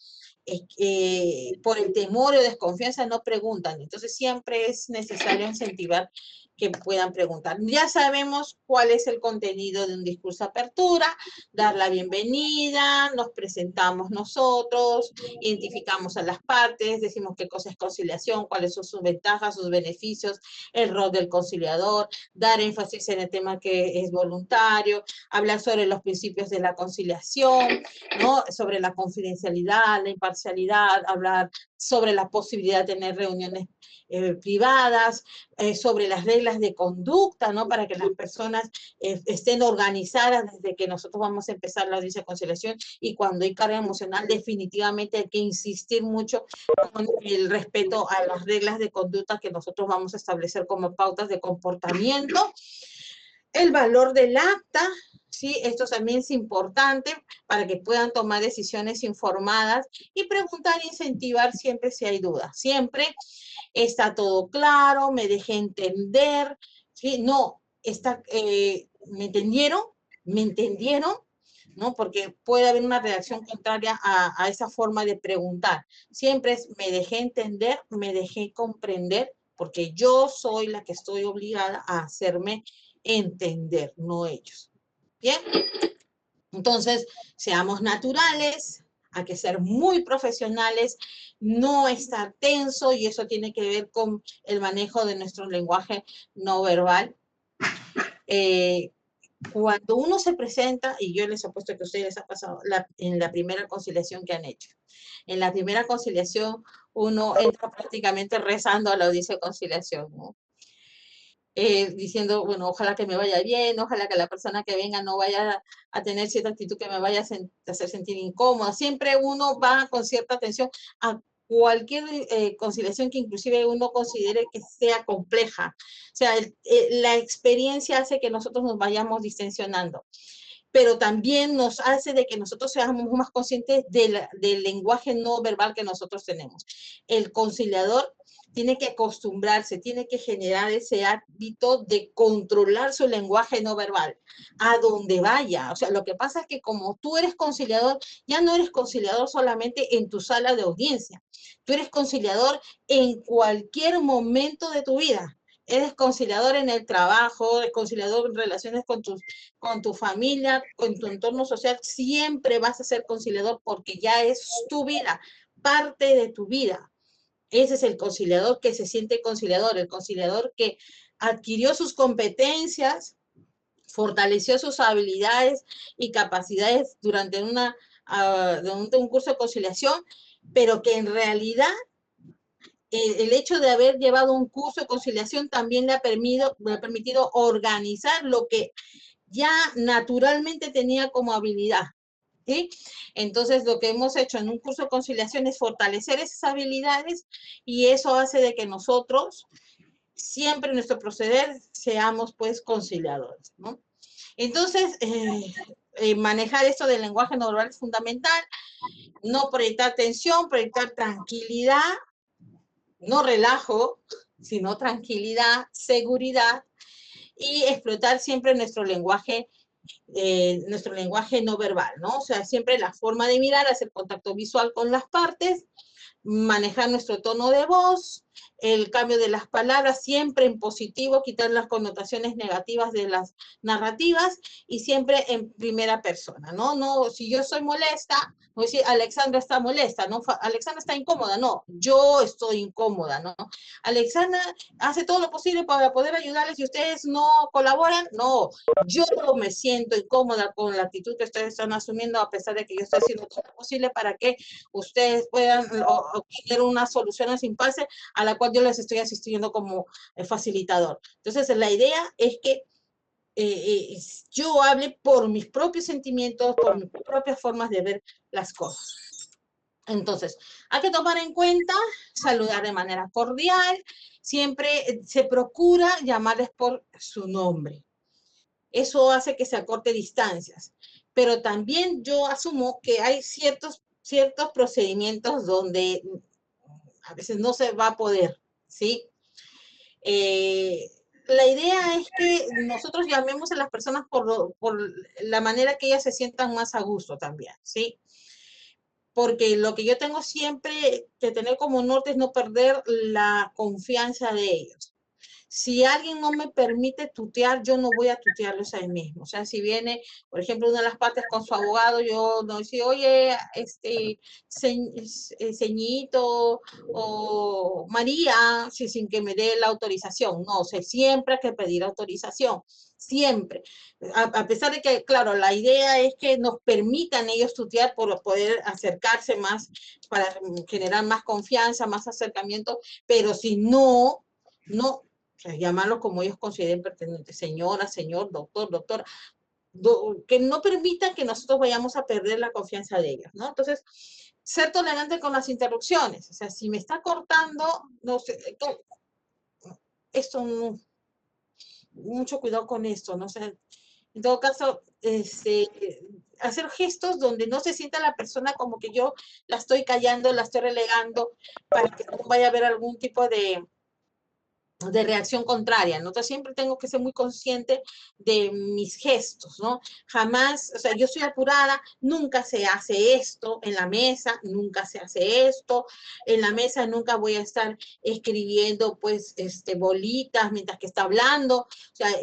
por el temor o desconfianza no preguntan. Entonces siempre es necesario incentivar que puedan preguntar. Ya sabemos cuál es el contenido de un discurso de apertura, dar la bienvenida, nos presentamos nosotros, identificamos a las partes, decimos qué cosa es conciliación, cuáles son sus ventajas, sus beneficios, el rol del conciliador, dar énfasis en el tema que es voluntario, hablar sobre los principios de la conciliación, ¿no? Sobre la confidencialidad, la imparcialidad, hablar sobre la posibilidad de tener reuniones privadas, sobre las reglas de conducta, ¿no? Para que las personas estén organizadas desde que nosotros vamos a empezar la audiencia de conciliación, y cuando hay carga emocional definitivamente hay que insistir mucho con el respeto a las reglas de conducta que nosotros vamos a establecer como pautas de comportamiento. El valor del acta, ¿sí? Esto también es importante para que puedan tomar decisiones informadas y preguntar e incentivar siempre si hay dudas. Siempre está todo claro, me dejé entender, ¿sí? No, ¿me entendieron? ¿Me entendieron? ¿No? Porque puede haber una reacción contraria a esa forma de preguntar. Siempre es, me dejé entender, me dejé comprender, porque yo soy la que estoy obligada a hacerme entender, no ellos. ¿Bien? Entonces, seamos naturales, hay que ser muy profesionales, no estar tenso, y eso tiene que ver con el manejo de nuestro lenguaje no verbal. Cuando uno se presenta, y yo les apuesto que a ustedes les ha pasado en la primera conciliación que han hecho. En la primera conciliación uno entra prácticamente rezando a la audiencia de conciliación, ¿no? Diciendo, bueno, ojalá que me vaya bien, ojalá que la persona que venga no vaya a tener cierta actitud que me vaya a hacer sentir incómoda. Siempre uno va con cierta atención a cualquier conciliación que inclusive uno considere que sea compleja. O sea, la experiencia hace que nosotros nos vayamos distensionando, pero también nos hace de que nosotros seamos más conscientes del lenguaje no verbal que nosotros tenemos. El conciliador tiene que acostumbrarse, tiene que generar ese hábito de controlar su lenguaje no verbal, a donde vaya. O sea, lo que pasa es que como tú eres conciliador, ya no eres conciliador solamente en tu sala de audiencia, tú eres conciliador en cualquier momento de tu vida. Eres conciliador en el trabajo, eres conciliador en relaciones con tu familia, con tu entorno social, siempre vas a ser conciliador porque ya es tu vida, parte de tu vida. Ese es el conciliador que se siente conciliador, el conciliador que adquirió sus competencias, fortaleció sus habilidades y capacidades durante un curso de conciliación, pero que en realidad el hecho de haber llevado un curso de conciliación también le ha permitido organizar lo que ya naturalmente tenía como habilidad. ¿Sí? Entonces, lo que hemos hecho en un curso de conciliación es fortalecer esas habilidades y eso hace de que nosotros siempre en nuestro proceder seamos pues conciliadores, ¿no? Entonces, manejar esto del lenguaje no verbal es fundamental, no proyectar tensión, proyectar tranquilidad, no relajo, sino tranquilidad, seguridad y explotar siempre nuestro lenguaje no verbal, ¿no? O sea, siempre la forma de mirar, hacer contacto visual con las partes, manejar nuestro tono de voz, el cambio de las palabras, siempre en positivo, quitar las connotaciones negativas de las narrativas y siempre en primera persona, ¿no? No, si yo soy molesta, no decir Alexandra está molesta, ¿no? Alexandra está incómoda, no, yo estoy incómoda, ¿no? Alexandra hace todo lo posible para poder ayudarles y ustedes no colaboran, no, yo me siento incómoda con la actitud que ustedes están asumiendo a pesar de que yo estoy haciendo todo lo posible para que ustedes puedan obtener una solución a ese impasse a la cual yo les estoy asistiendo como facilitador. Entonces, la idea es que yo hable por mis propios sentimientos, por mis propias formas de ver las cosas. Entonces, hay que tomar en cuenta, saludar de manera cordial, siempre se procura llamarles por su nombre. Eso hace que se acorte distancias. Pero también yo asumo que hay ciertos procedimientos donde a veces no se va a poder, ¿sí? La idea es que nosotros llamemos a las personas por la manera que ellas se sientan más a gusto también, ¿sí? Porque lo que yo tengo siempre que tener como norte es no perder la confianza de ellos. Si alguien no me permite tutear, yo no voy a tutearlos ahí mismo. O sea, si viene, por ejemplo, una de las partes con su abogado, yo no decir, oye, ceñito o María, sin que me dé la autorización. No, o sea, siempre hay que pedir autorización. Siempre. A pesar de que, claro, la idea es que nos permitan ellos tutear por poder acercarse más, para generar más confianza, más acercamiento, pero si no, o sea, llamarlos como ellos consideren pertinente, señora, señor, doctor, doctora, que no permitan que nosotros vayamos a perder la confianza de ellos, ¿no? Entonces, ser tolerante con las interrupciones, o sea, si me está cortando, no sé, esto no, mucho cuidado con esto, no sé, en todo caso, hacer gestos donde no se sienta la persona como que yo la estoy callando, la estoy relegando, para que no vaya a haber algún tipo de reacción contraria, ¿no? Entonces siempre tengo que ser muy consciente de mis gestos, ¿no? Jamás, o sea, yo soy apurada, nunca se hace esto en la mesa, nunca se hace esto, en la mesa nunca voy a estar escribiendo, pues, bolitas mientras que está hablando, o sea,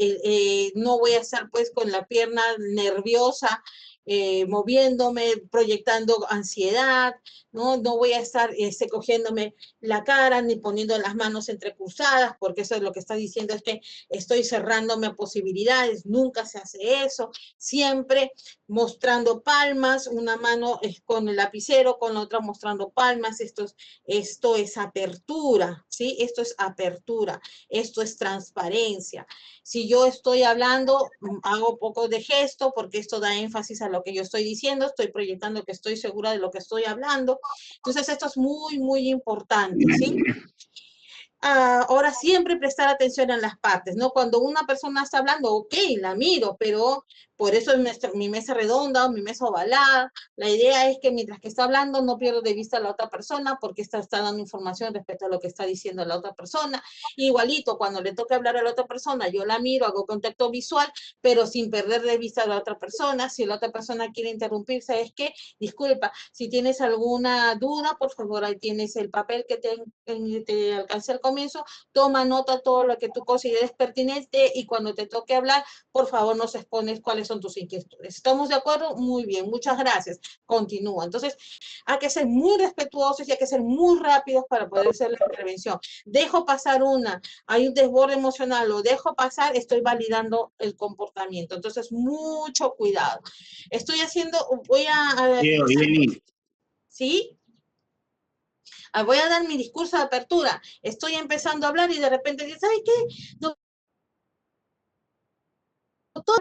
no voy a estar, pues, con la pierna nerviosa, moviéndome, proyectando ansiedad, ¿no? No voy a estar cogiéndome la cara ni poniendo las manos entrecruzadas, porque eso es lo que está diciendo, es que estoy cerrándome a posibilidades, nunca se hace eso, siempre mostrando palmas, una mano con el lapicero, con la otra mostrando palmas, esto es apertura, ¿sí? Esto es apertura, esto es transparencia. Si yo estoy hablando, hago poco de gesto, porque esto da énfasis a lo que yo estoy diciendo, estoy proyectando que estoy segura de lo que estoy hablando. Entonces, esto es muy, muy importante, ¿sí? ahora siempre prestar atención a las partes, ¿no? Cuando una persona está hablando, ok, la miro, pero por eso es mi mesa redonda o mi mesa ovalada. La idea es que mientras que está hablando no pierdo de vista a la otra persona porque está dando información respecto a lo que está diciendo la otra persona. Igualito, cuando le toca hablar a la otra persona, yo la miro, hago contacto visual, pero sin perder de vista a la otra persona. Si la otra persona quiere interrumpir, ¿sabes qué? Disculpa, si tienes alguna duda, por favor, ahí tienes el papel que te alcancé al comienzo, toma nota todo lo que tú consideres pertinente y cuando te toque hablar, por favor, nos expones cuáles son tus inquietudes. ¿Estamos de acuerdo? Muy bien, muchas gracias. Continúa. Entonces, hay que ser muy respetuosos y hay que ser muy rápidos para poder hacer la intervención. Dejo pasar hay un desborde emocional, lo dejo pasar, estoy validando el comportamiento. Entonces, mucho cuidado. Estoy haciendo, ¿sí? Voy a dar mi discurso de apertura. Estoy empezando a hablar y de repente dices, ¿sabes qué? No,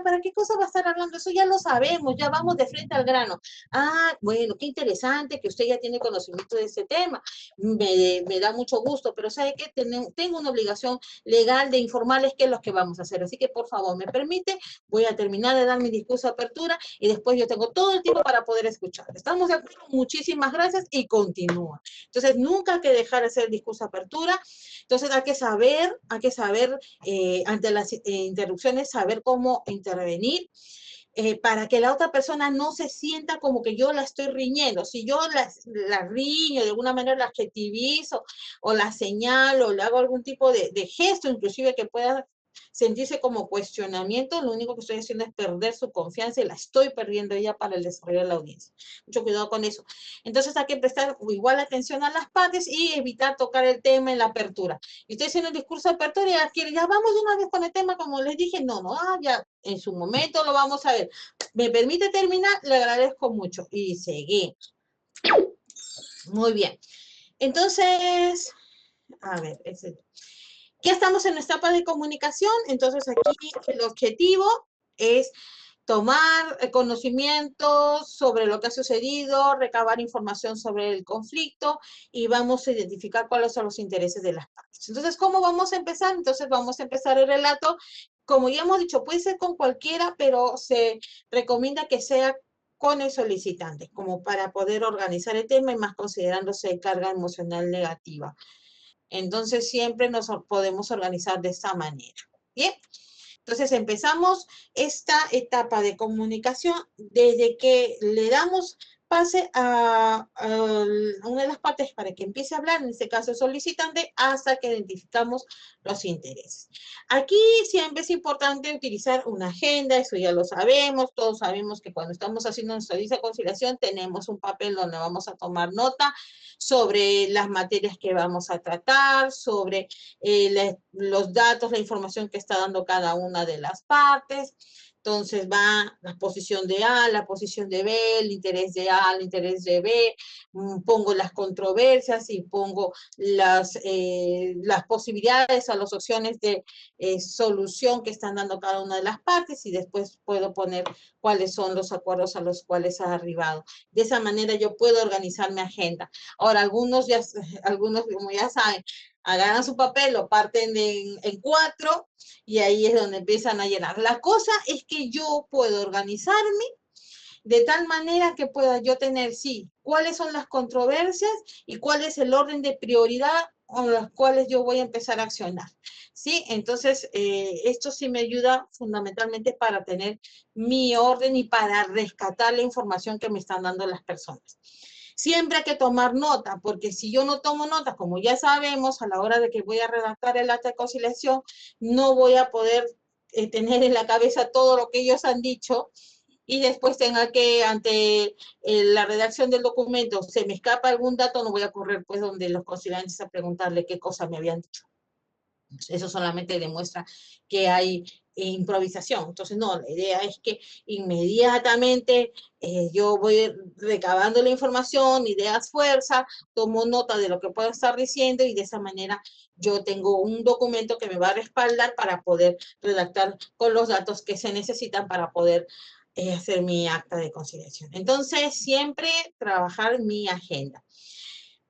¿para qué cosa va a estar hablando? Eso ya lo sabemos, ya vamos de frente al grano. Ah, bueno, qué interesante que usted ya tiene conocimiento de ese tema. Me da mucho gusto, pero ¿sabe qué? Tengo una obligación legal de informarles qué es lo que vamos a hacer. Así que, por favor, me permite, voy a terminar de dar mi discurso de apertura y después yo tengo todo el tiempo para poder escuchar. ¿Estamos de acuerdo? Muchísimas gracias y continúa. Entonces, nunca hay que dejar de hacer el discurso de apertura. Entonces, hay que saber ante las interrupciones, saber cómo intervenir para que la otra persona no se sienta como que yo la estoy riñendo. Si yo la riño, de alguna manera la adjetivizo o la señalo, o le hago algún tipo de gesto, inclusive que pueda sentirse como cuestionamiento, lo único que estoy haciendo es perder su confianza y la estoy perdiendo ella para el desarrollo de la audiencia. Mucho cuidado con eso. Entonces hay que prestar igual atención a las partes y evitar tocar el tema en la apertura. Y estoy haciendo el discurso de apertura y ya vamos de una vez con el tema, como les dije, ya en su momento lo vamos a ver. ¿Me permite terminar? Le agradezco mucho. Y seguimos. Muy bien. Entonces, a ver, ya estamos en la etapa de comunicación, entonces aquí el objetivo es tomar conocimientos sobre lo que ha sucedido, recabar información sobre el conflicto y vamos a identificar cuáles son los intereses de las partes. Entonces, ¿cómo vamos a empezar? Entonces, vamos a empezar el relato. Como ya hemos dicho, puede ser con cualquiera, pero se recomienda que sea con el solicitante, como para poder organizar el tema y más considerándose carga emocional negativa. Entonces, siempre nos podemos organizar de esta manera. Bien. Entonces empezamos esta etapa de comunicación desde que le damos pase a una de las partes para que empiece a hablar, en este caso el solicitante, hasta que identificamos los intereses. Aquí siempre es importante utilizar una agenda, eso ya lo sabemos, todos sabemos que cuando estamos haciendo nuestra lista de conciliación tenemos un papel donde vamos a tomar nota sobre las materias que vamos a tratar, sobre los datos, la información que está dando cada una de las partes. Entonces va la posición de A, la posición de B, el interés de A, el interés de B, pongo las controversias y pongo las posibilidades a las opciones de solución que están dando cada una de las partes y después puedo poner cuáles son los acuerdos a los cuales ha arribado. De esa manera yo puedo organizar mi agenda. Ahora, algunos como ya saben, agarran su papel, lo parten en 4 y ahí es donde empiezan a llenar. La cosa es que yo puedo organizarme de tal manera que pueda yo tener, sí, cuáles son las controversias y cuál es el orden de prioridad con los cuales yo voy a empezar a accionar. ¿Sí? Entonces, esto sí me ayuda fundamentalmente para tener mi orden y para rescatar la información que me están dando las personas. Siempre hay que tomar nota, porque si yo no tomo nota, como ya sabemos, a la hora de que voy a redactar el acta de conciliación, no voy a poder tener en la cabeza todo lo que ellos han dicho y después tenga que, ante la redacción del documento, se me escapa algún dato, no voy a correr pues donde los conciliantes a preguntarle qué cosa me habían dicho. Eso solamente demuestra que hay improvisación. Entonces, no, la idea es que inmediatamente yo voy recabando la información, ideas fuerza, tomo nota de lo que puedo estar diciendo y de esa manera yo tengo un documento que me va a respaldar para poder redactar con los datos que se necesitan para poder hacer mi acta de conciliación. Entonces, siempre trabajar mi agenda.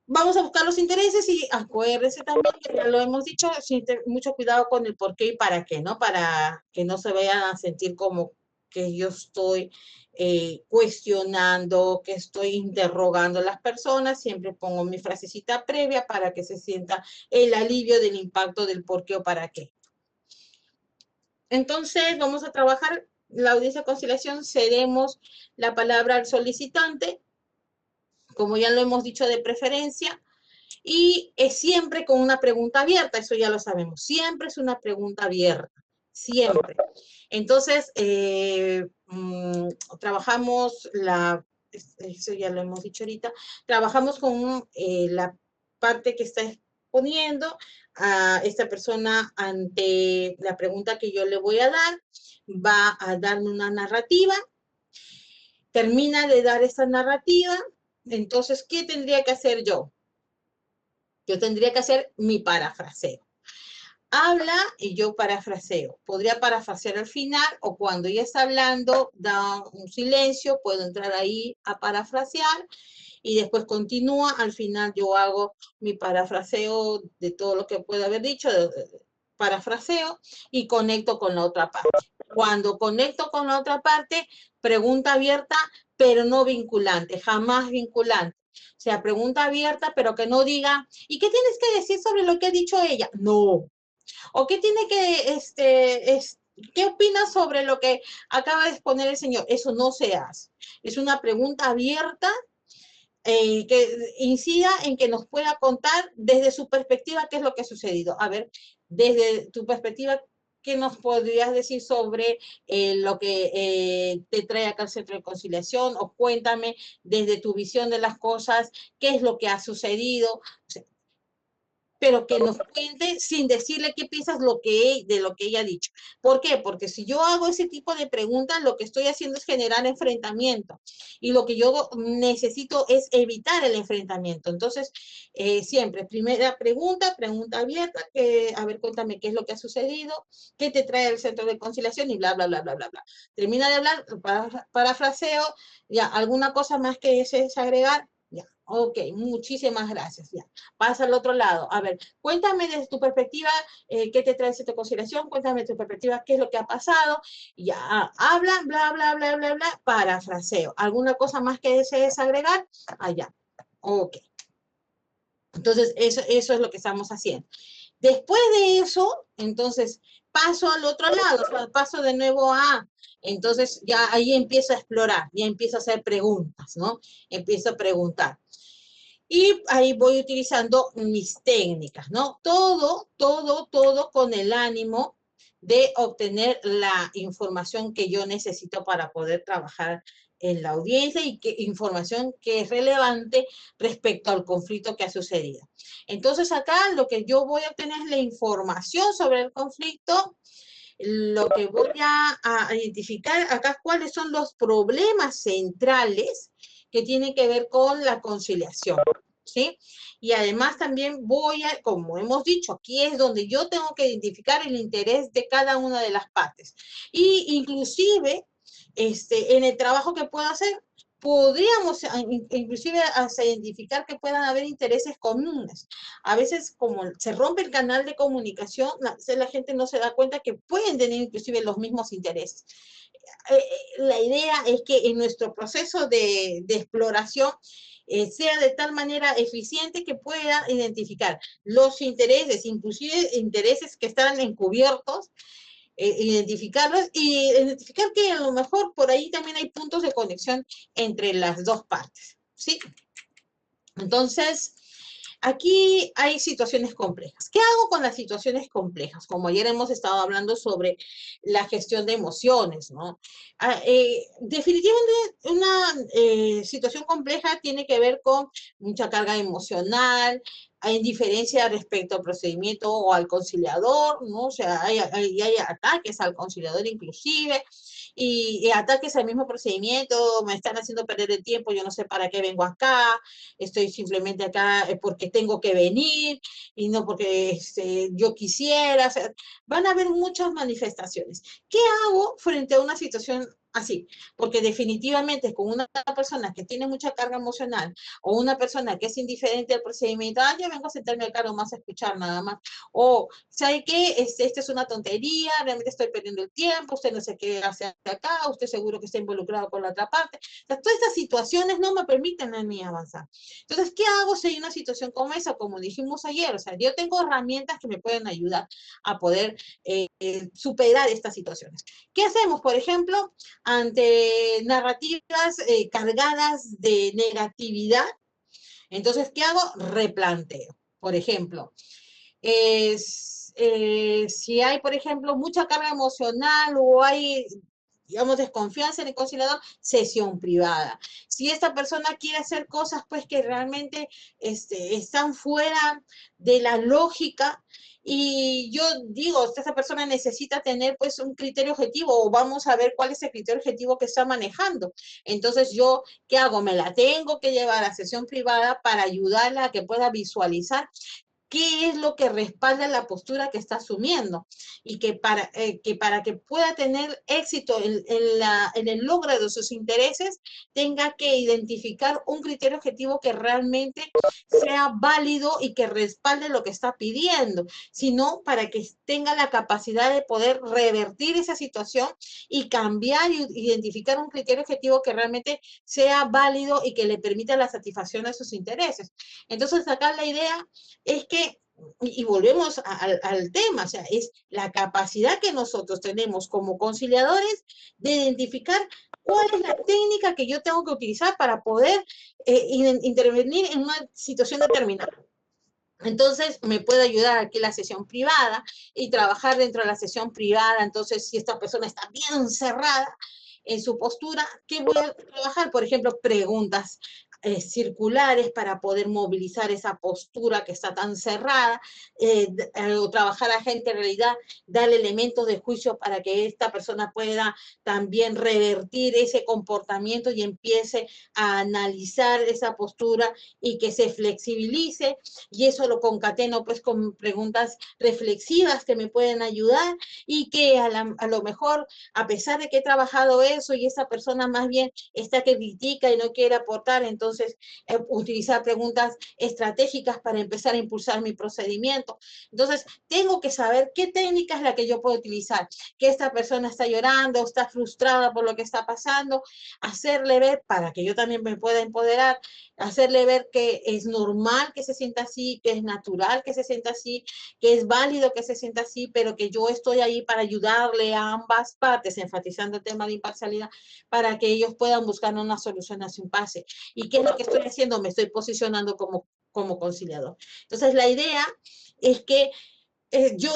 vamos a buscar los intereses y acuérdense también, que ya lo hemos dicho, mucho cuidado con el por qué y para qué, ¿no? Para que no se vayan a sentir como que yo estoy cuestionando, que estoy interrogando a las personas. Siempre pongo mi frasecita previa para que se sienta el alivio del impacto del por qué o para qué. Entonces, vamos a trabajar la audiencia de conciliación, cedemos la palabra al solicitante, como ya lo hemos dicho, de preferencia, y es siempre con una pregunta abierta, eso ya lo sabemos, siempre es una pregunta abierta, siempre. Entonces, trabajamos eso ya lo hemos dicho ahorita, trabajamos con la parte que está exponiendo a esta persona ante la pregunta que yo le voy a dar, va a darme una narrativa, termina de dar esa narrativa, entonces, ¿qué tendría que hacer yo? Yo tendría que hacer mi parafraseo. Habla y yo parafraseo. Podría parafrasear al final o cuando ella está hablando, da un silencio, puedo entrar ahí a parafrasear y después continúa. Al final yo hago mi parafraseo de todo lo que pueda haber dicho, parafraseo y conecto con la otra parte. Cuando conecto con la otra parte, pregunta abierta, pero no vinculante, jamás vinculante. O sea, pregunta abierta, pero que no diga, ¿y qué tienes que decir sobre lo que ha dicho ella? No. ¿O qué tiene que, qué opinas sobre lo que acaba de exponer el señor? Eso no se hace. Es una pregunta abierta que incida en que nos pueda contar desde su perspectiva qué es lo que ha sucedido. A ver, desde tu perspectiva, ¿qué nos podrías decir sobre lo que te trae acá al Centro de Conciliación? O cuéntame desde tu visión de las cosas, qué es lo que ha sucedido. O sea, pero que nos cuente sin decirle qué piensas de lo que ella ha dicho. ¿Por qué? Porque si yo hago ese tipo de preguntas, lo que estoy haciendo es generar enfrentamiento. Y lo que yo necesito es evitar el enfrentamiento. Entonces, siempre, primera pregunta, pregunta abierta, a ver, cuéntame qué es lo que ha sucedido, qué te trae el Centro de Conciliación y bla, bla, bla, bla, bla, bla. Termina de hablar, parafraseo, ya, ¿alguna cosa más que desees agregar? Ya, ok, muchísimas gracias, ya. Pasa al otro lado. A ver, cuéntame desde tu perspectiva qué te trae esta conciliación, cuéntame de tu perspectiva qué es lo que ha pasado. Ya, habla, bla, bla, bla, bla, bla, parafraseo. ¿Alguna cosa más que desees agregar? Allá. Ok. Entonces, eso es lo que estamos haciendo. Después de eso, entonces, paso al otro lado, o sea, paso de nuevo a... Entonces, ya ahí empiezo a explorar, ya empiezo a hacer preguntas, ¿no? Empiezo a preguntar. Y ahí voy utilizando mis técnicas, ¿no? Todo con el ánimo de obtener la información que yo necesito para poder trabajar en la audiencia y información que es relevante respecto al conflicto que ha sucedido. Entonces acá lo que yo voy a obtener es la información sobre el conflicto, lo que voy a identificar acá cuáles son los problemas centrales que tienen que ver con la conciliación, ¿sí? Y además también como hemos dicho, aquí es donde yo tengo que identificar el interés de cada una de las partes. Y inclusive, en el trabajo que puedo hacer, podríamos inclusive hasta identificar que puedan haber intereses comunes. A veces, como se rompe el canal de comunicación, la gente no se da cuenta que pueden tener inclusive los mismos intereses. La idea es que en nuestro proceso de exploración sea de tal manera eficiente que pueda identificar los intereses, inclusive intereses que están encubiertos, identificarlos y identificar que a lo mejor por ahí también hay puntos de conexión entre las dos partes, ¿sí? Entonces, aquí hay situaciones complejas. ¿Qué hago con las situaciones complejas? Como ayer hemos estado hablando sobre la gestión de emociones, ¿no? Definitivamente una situación compleja tiene que ver con mucha carga emocional, hay indiferencia respecto al procedimiento o al conciliador, ¿no? O sea, hay ataques al conciliador inclusive, y ataques al mismo procedimiento, me están haciendo perder el tiempo, yo no sé para qué vengo acá, estoy simplemente acá porque tengo que venir y no porque yo quisiera. O sea, van a haber muchas manifestaciones. ¿Qué hago frente a una situación así, porque definitivamente con una persona que tiene mucha carga emocional o una persona que es indiferente al procedimiento, yo vengo a sentarme acá nomás a escuchar nada más, o ¿sabe qué? Esta es una tontería, realmente estoy perdiendo el tiempo, usted no sé qué hace acá, usted seguro que está involucrado con la otra parte. O sea, todas estas situaciones no me permiten a mí avanzar. Entonces, ¿qué hago si hay una situación como esa? Como dijimos ayer, o sea, yo tengo herramientas que me pueden ayudar a poder superar estas situaciones. ¿Qué hacemos? Por ejemplo, ante narrativas cargadas de negatividad, entonces, ¿qué hago? Replanteo. Por ejemplo, si hay, por ejemplo, mucha carga emocional o hay, digamos, desconfianza en el conciliador, sesión privada. Si esta persona quiere hacer cosas, pues, que realmente están fuera de la lógica, y yo digo, esta persona necesita tener, pues, un criterio objetivo, o vamos a ver cuál es el criterio objetivo que está manejando. Entonces, yo, ¿qué hago? Me la tengo que llevar a sesión privada para ayudarla a que pueda visualizar qué es lo que respalda la postura que está asumiendo, y que para que pueda tener éxito en el logro de sus intereses, tenga que identificar un criterio objetivo que realmente sea válido y que respalde lo que está pidiendo, sino para que tenga la capacidad de poder revertir esa situación y cambiar y identificar un criterio objetivo que realmente sea válido y que le permita la satisfacción de sus intereses. Entonces, acá la idea es que, y volvemos al tema, o sea, es la capacidad que nosotros tenemos como conciliadores de identificar cuál es la técnica que yo tengo que utilizar para poder intervenir en una situación determinada. Entonces, me puede ayudar aquí la sesión privada y trabajar dentro de la sesión privada. Entonces, si esta persona está bien cerrada en su postura, ¿qué voy a trabajar? Por ejemplo, preguntas circulares para poder movilizar esa postura que está tan cerrada, o trabajar a gente en realidad, darle elementos de juicio para que esta persona pueda también revertir ese comportamiento y empiece a analizar esa postura y que se flexibilice, y eso lo concateno pues con preguntas reflexivas que me pueden ayudar, y que a lo mejor, a pesar de que he trabajado eso y esa persona más bien está que critica y no quiere aportar, entonces utilizar preguntas estratégicas para empezar a impulsar mi procedimiento. Entonces, tengo que saber qué técnica es la que yo puedo utilizar, que esta persona está llorando, está frustrada por lo que está pasando, hacerle ver, para que yo también me pueda empoderar, hacerle ver que es normal que se sienta así, que es natural que se sienta así, que es válido que se sienta así, pero que yo estoy ahí para ayudarle a ambas partes, enfatizando el tema de imparcialidad, para que ellos puedan buscar una solución a su impasse. ¿Y qué es lo que estoy haciendo? Me estoy posicionando como conciliador. Entonces, la idea es que yo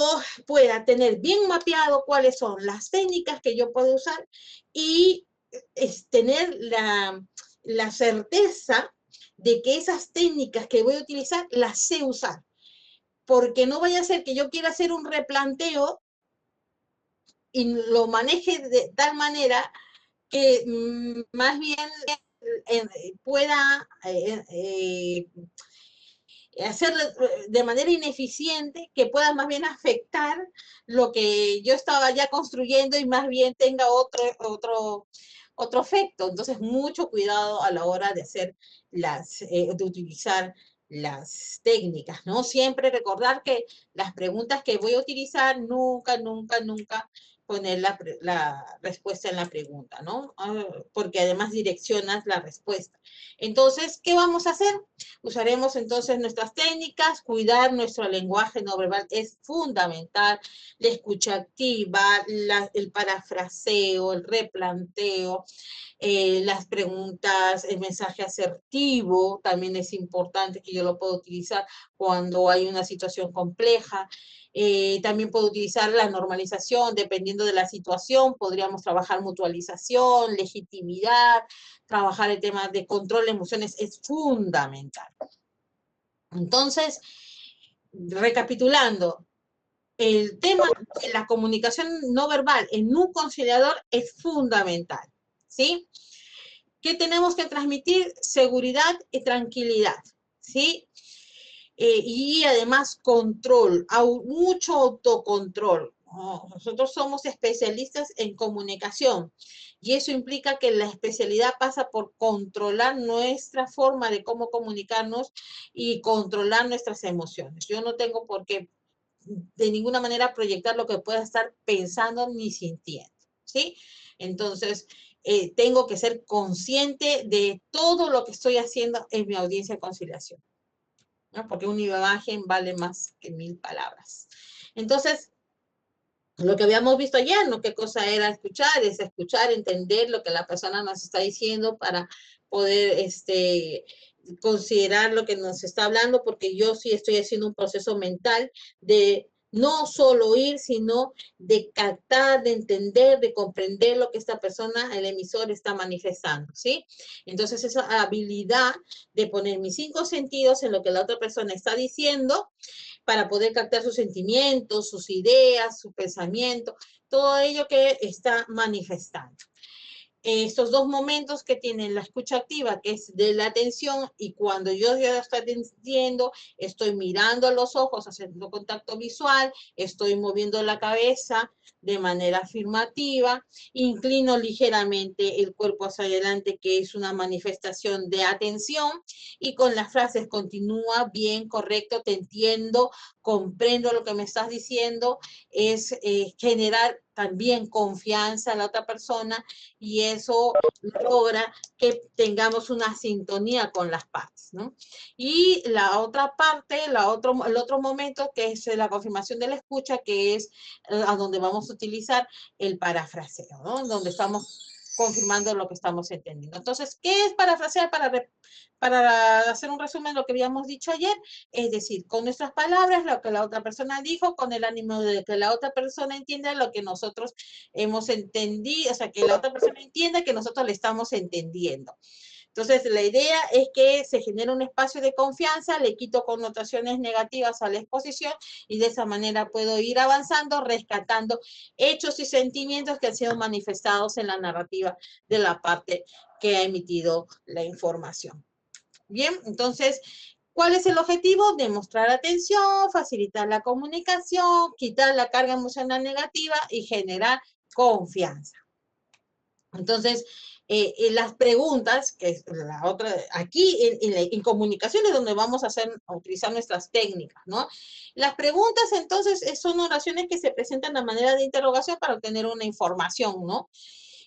pueda tener bien mapeado cuáles son las técnicas que yo puedo usar, y tener la certeza de que esas técnicas que voy a utilizar las sé usar, porque no vaya a ser que yo quiera hacer un replanteo y lo maneje de tal manera que más bien pueda hacerlo de manera ineficiente, que pueda más bien afectar lo que yo estaba ya construyendo y más bien tenga otro efecto. Entonces, mucho cuidado a la hora de hacer de utilizar las técnicas, ¿no? Siempre recordar que las preguntas que voy a utilizar, nunca poner la respuesta en la pregunta, ¿no? Porque además direccionas la respuesta. Entonces, ¿qué vamos a hacer? Usaremos entonces nuestras técnicas, cuidar nuestro lenguaje no verbal es fundamental, la escucha activa, el parafraseo, el replanteo, las preguntas, el mensaje asertivo también es importante, que yo lo puedo utilizar cuando hay una situación compleja. También puedo utilizar la normalización, dependiendo de la situación, podríamos trabajar mutualización, legitimidad, trabajar el tema de control de emociones es fundamental. Entonces, recapitulando, el tema de la comunicación no verbal en un conciliador es fundamental, ¿sí? ¿Qué tenemos que transmitir? Seguridad y tranquilidad, ¿sí? Y además control, mucho autocontrol. nosotros somos especialistas en comunicación y eso implica que la especialidad pasa por controlar nuestra forma de cómo comunicarnos y controlar nuestras emociones. Yo no tengo por qué de ninguna manera proyectar lo que pueda estar pensando ni sintiendo, ¿sí? Entonces, tengo que ser consciente de todo lo que estoy haciendo en mi audiencia de conciliación, ¿no? Porque una imagen vale más que 1000 palabras. Entonces, lo que habíamos visto ayer, ¿no? ¿Qué cosa era escuchar? Es escuchar, entender lo que la persona nos está diciendo para poder considerar lo que nos está hablando, porque yo sí estoy haciendo un proceso mental de no solo oír, sino de captar, de entender, de comprender lo que esta persona, el emisor, está manifestando, ¿sí? Entonces, esa habilidad de poner mis 5 sentidos en lo que la otra persona está diciendo, para poder captar sus sentimientos, sus ideas, su pensamiento, todo ello que está manifestando. Estos dos momentos que tienen la escucha activa, que es de la atención, y cuando yo ya estoy atendiendo, estoy mirando a los ojos, haciendo contacto visual, estoy moviendo la cabeza de manera afirmativa, inclino ligeramente el cuerpo hacia adelante, que es una manifestación de atención, y con las frases continúa, bien, correcto, te entiendo, comprendo lo que me estás diciendo, es generar también confianza en la otra persona, y eso logra que tengamos una sintonía con las partes, ¿no? Y la otra parte, el otro momento, que es la confirmación de la escucha, que es a donde vamos a utilizar el parafraseo, ¿no? Donde estamos confirmando lo que estamos entendiendo. Entonces, ¿qué es parafrasear? Para hacer un resumen de lo que habíamos dicho ayer, es decir, con nuestras palabras, lo que la otra persona dijo, con el ánimo de que la otra persona entienda lo que nosotros hemos entendido, o sea, que la otra persona entienda que nosotros le estamos entendiendo. Entonces, la idea es que se genere un espacio de confianza, le quito connotaciones negativas a la exposición y de esa manera puedo ir avanzando, rescatando hechos y sentimientos que han sido manifestados en la narrativa de la parte que ha emitido la información. Bien, entonces, ¿cuál es el objetivo? Demostrar atención, facilitar la comunicación, quitar la carga emocional negativa y generar confianza. Entonces, las preguntas, que es la otra, aquí en comunicación es donde vamos a utilizar nuestras técnicas, ¿no? Las preguntas, entonces, son oraciones que se presentan de manera de interrogación para obtener una información, ¿no?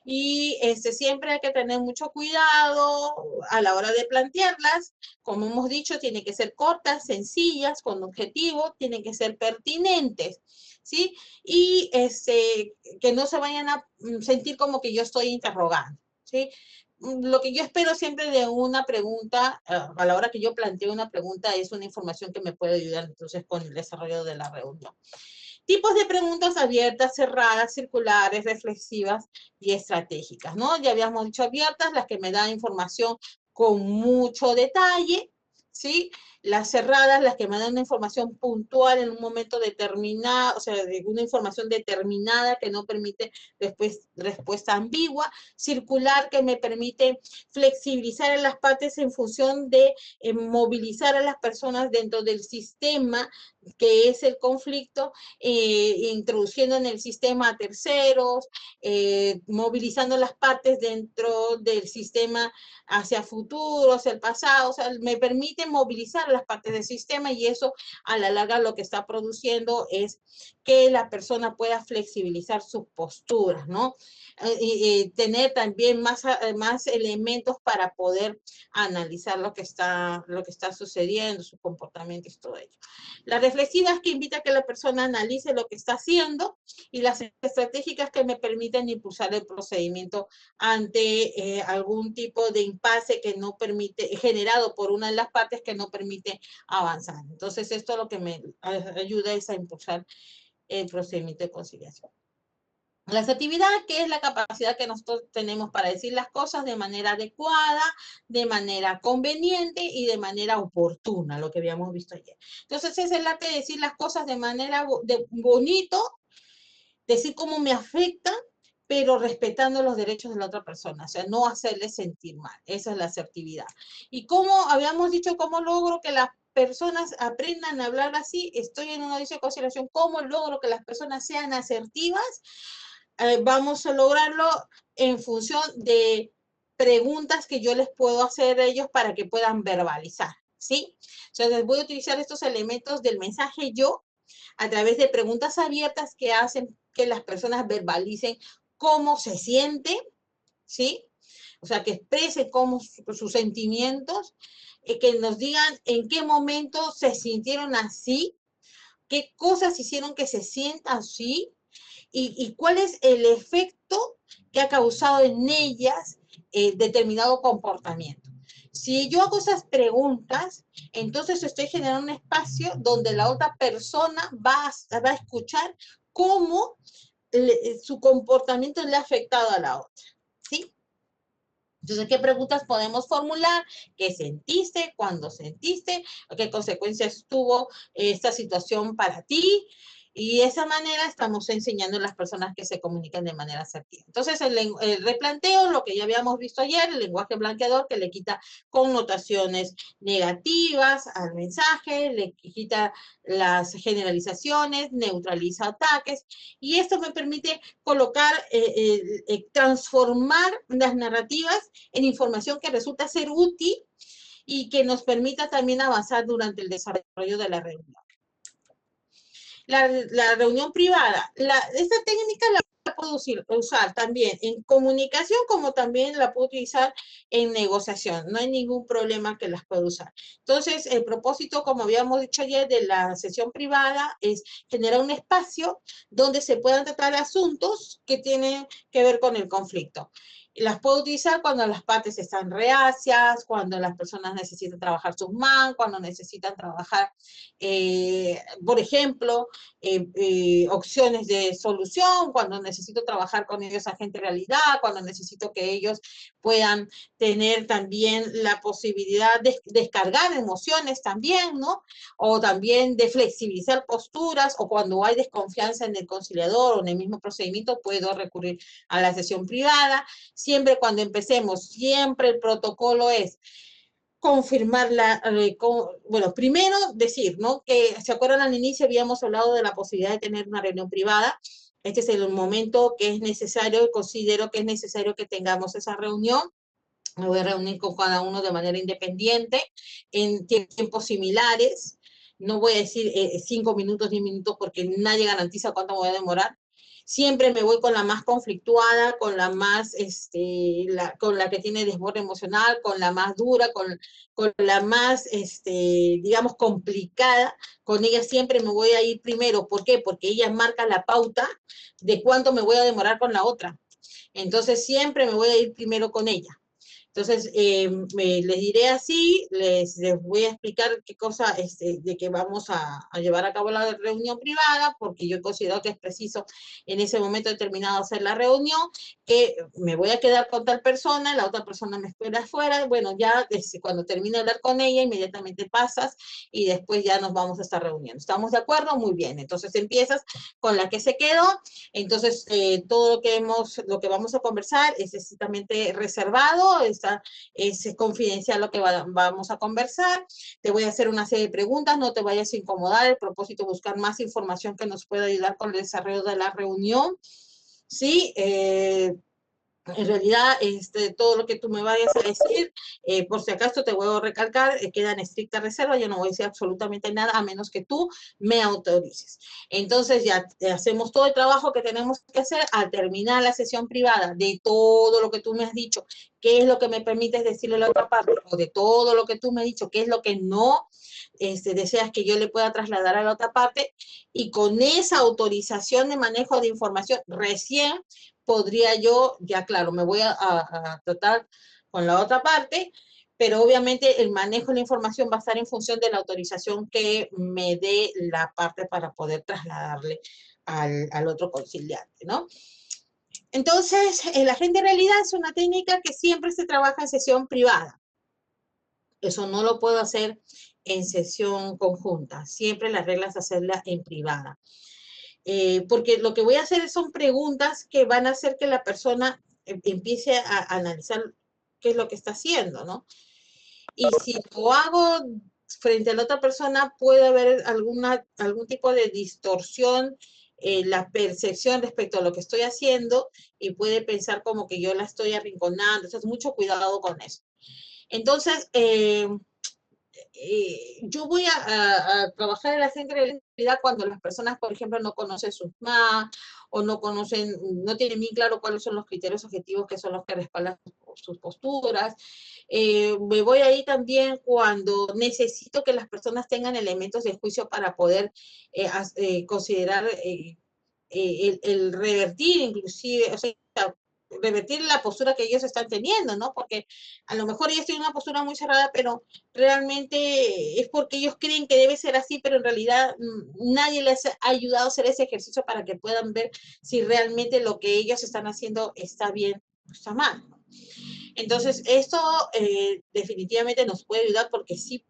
Y siempre hay que tener mucho cuidado a la hora de plantearlas. Como hemos dicho, tienen que ser cortas, sencillas, con objetivo, tienen que ser pertinentes, ¿sí? Y que no se vayan a sentir como que yo estoy interrogando, ¿sí? Lo que yo espero siempre de una pregunta, a la hora que yo planteo una pregunta, es una información que me puede ayudar entonces con el desarrollo de la reunión. Tipos de preguntas abiertas, cerradas, circulares, reflexivas y estratégicas, ¿no? Ya habíamos dicho abiertas, las que me dan información con mucho detalle, ¿sí? Las cerradas, las que me dan una información puntual en un momento determinado, o sea, una información determinada que no permite después respuesta ambigua. Circular, que me permite flexibilizar a las partes en función de movilizar a las personas dentro del sistema que es el conflicto, introduciendo en el sistema a terceros, movilizando las partes dentro del sistema hacia futuro, hacia el pasado, o sea, me permite movilizar las partes del sistema y eso a la larga lo que está produciendo es que la persona pueda flexibilizar sus posturas, ¿no? Tener también más elementos para poder analizar lo que está sucediendo, sus comportamientos, todo ello. Las reflexivas, que invita a que la persona analice lo que está haciendo, y las estratégicas, que me permiten impulsar el procedimiento ante algún tipo de impasse que no permite, generado por una de las partes que no permite avanzar. Entonces, esto lo que me ayuda es a impulsar el procedimiento de conciliación. La asertividad, que es la capacidad que nosotros tenemos para decir las cosas de manera adecuada, de manera conveniente y de manera oportuna, lo que habíamos visto ayer. Entonces, es el arte de decir las cosas de manera bonito, decir cómo me afecta, pero respetando los derechos de la otra persona, o sea, no hacerle sentir mal. Esa es la asertividad. Y como habíamos dicho, cómo logro que las personas aprendan a hablar así, estoy en una audiencia de conciliación, ¿cómo logro que las personas sean asertivas? Vamos a lograrlo en función de preguntas que yo les puedo hacer a ellos para que puedan verbalizar, ¿sí? Entonces voy a utilizar estos elementos del mensaje yo a través de preguntas abiertas que hacen que las personas verbalicen cómo se sienten, ¿sí? O sea, que expresen cómo sus sentimientos, que nos digan en qué momento se sintieron así, qué cosas hicieron que se sientan así, y cuál es el efecto que ha causado en ellas determinado comportamiento. Si yo hago esas preguntas, entonces estoy generando un espacio donde la otra persona va a escuchar cómo su comportamiento le ha afectado a la otra, ¿sí? Entonces, ¿qué preguntas podemos formular? ¿Qué sentiste? ¿Cuándo sentiste? ¿Qué consecuencias tuvo esta situación para ti? Y de esa manera estamos enseñando a las personas que se comunican de manera asertiva. Entonces, el replanteo, lo que ya habíamos visto ayer, el lenguaje blanqueador que le quita connotaciones negativas al mensaje, le quita las generalizaciones, neutraliza ataques, y esto me permite colocar, transformar las narrativas en información que resulta ser útil y que nos permita también avanzar durante el desarrollo de la reunión. La reunión privada, esta técnica la puedo usar también en comunicación, como también la puedo utilizar en negociación. No hay ningún problema que las pueda usar. Entonces, el propósito, como habíamos dicho ayer, de la sesión privada es generar un espacio donde se puedan tratar asuntos que tienen que ver con el conflicto. Las puedo utilizar cuando las partes están reacias, cuando las personas necesitan trabajar sus man, cuando necesitan trabajar, por ejemplo, opciones de solución, cuando necesito trabajar con ellos agente realidad, cuando necesito que ellos puedan tener también la posibilidad de descargar emociones también, ¿no? O también de flexibilizar posturas, o cuando hay desconfianza en el conciliador o en el mismo procedimiento, puedo recurrir a la sesión privada. Siempre cuando empecemos, siempre el protocolo es confirmarla, bueno, primero decir, ¿no? Que, ¿se acuerdan al inicio? Habíamos hablado de la posibilidad de tener una reunión privada. Este es el momento que es necesario, considero que es necesario que tengamos esa reunión. Me voy a reunir con cada uno de manera independiente, en tiempos similares. No voy a decir 5 minutos, 10 minutos, porque nadie garantiza cuánto me voy a demorar. Siempre me voy con la más conflictuada, con la más, con la que tiene desborde emocional, con la más dura, con la más, digamos, complicada. Con ella siempre me voy a ir primero. ¿Por qué? Porque ella marca la pauta de cuánto me voy a demorar con la otra. Entonces siempre me voy a ir primero con ella. Entonces, les diré así, les voy a explicar qué cosa, de que vamos a llevar a cabo la reunión privada, porque yo considero que es preciso en ese momento determinado hacer la reunión, que me voy a quedar con tal persona, la otra persona me espera afuera, bueno, ya cuando termine de hablar con ella, inmediatamente pasas y después ya nos vamos a esta reunión. ¿Estamos de acuerdo? Muy bien, entonces empiezas con la que se quedó. Entonces, todo lo que vamos a conversar es estrictamente reservado, es confidencial lo que vamos a conversar. Te voy a hacer una serie de preguntas, no te vayas a incomodar. El propósito es buscar más información que nos pueda ayudar con el desarrollo de la reunión. Sí, en realidad, todo lo que tú me vayas a decir, por si acaso te voy a recalcar, queda en estricta reserva. Yo no voy a decir absolutamente nada a menos que tú me autorices. Entonces ya hacemos todo el trabajo que tenemos que hacer al terminar la sesión privada de todo lo que tú me has dicho, qué es lo que me permites decirle a la otra parte, o de todo lo que tú me has dicho, qué es lo que no deseas que yo le pueda trasladar a la otra parte, y con esa autorización de manejo de información recién podría yo, ya claro, me voy a tratar con la otra parte, pero obviamente el manejo de la información va a estar en función de la autorización que me dé la parte para poder trasladarle al otro conciliante, ¿no? Entonces, la agente de realidad es una técnica que siempre se trabaja en sesión privada. Eso no lo puedo hacer en sesión conjunta. Siempre las reglas hacerla en privada. Porque lo que voy a hacer son preguntas que van a hacer que la persona empiece a analizar qué es lo que está haciendo, ¿no? Y si lo hago frente a la otra persona puede haber algún tipo de distorsión en la percepción respecto a lo que estoy haciendo y puede pensar como que yo la estoy arrinconando. Entonces, mucho cuidado con eso. Entonces, yo voy a trabajar en la centralidad cuando las personas, por ejemplo, no conocen sus MAC o no tienen bien claro cuáles son los criterios objetivos que son los que respaldan sus posturas. Me voy ahí también cuando necesito que las personas tengan elementos de juicio para poder considerar el revertir inclusive, o sea, revertir la postura que ellos están teniendo, ¿no? Porque a lo mejor ellos tienen una postura muy cerrada, pero realmente es porque ellos creen que debe ser así, pero en realidad nadie les ha ayudado a hacer ese ejercicio para que puedan ver si realmente lo que ellos están haciendo está bien o está mal. Entonces, esto definitivamente nos puede ayudar porque sí,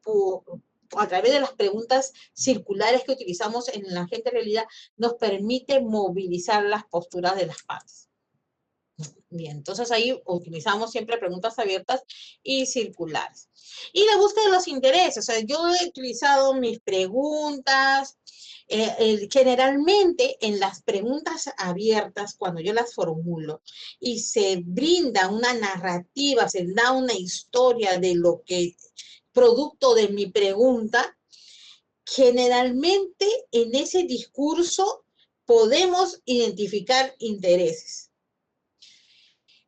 a través de las preguntas circulares que utilizamos en la agente de realidad, nos permite movilizar las posturas de las partes. Bien, entonces ahí utilizamos siempre preguntas abiertas y circulares. Y la búsqueda de los intereses, o sea, yo he utilizado mis preguntas, generalmente en las preguntas abiertas, cuando yo las formulo y se brinda una narrativa, se da una historia de lo que, producto de mi pregunta, generalmente en ese discurso podemos identificar intereses.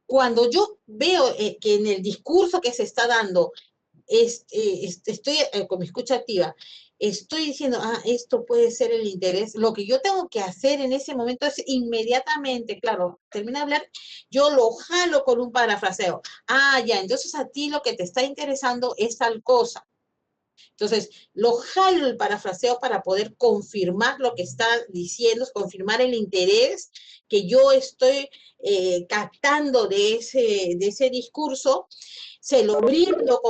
Cuando yo veo que en el discurso que se está dando, estoy con mi escucha activa, estoy diciendo, esto puede ser el interés, lo que yo tengo que hacer en ese momento es inmediatamente, claro, termina de hablar, yo lo jalo con un parafraseo. Ya, entonces a ti lo que te está interesando es tal cosa. Entonces, lo jalo el parafraseo para poder confirmar lo que está diciendo, confirmar el interés que yo estoy captando de ese discurso, se lo brindo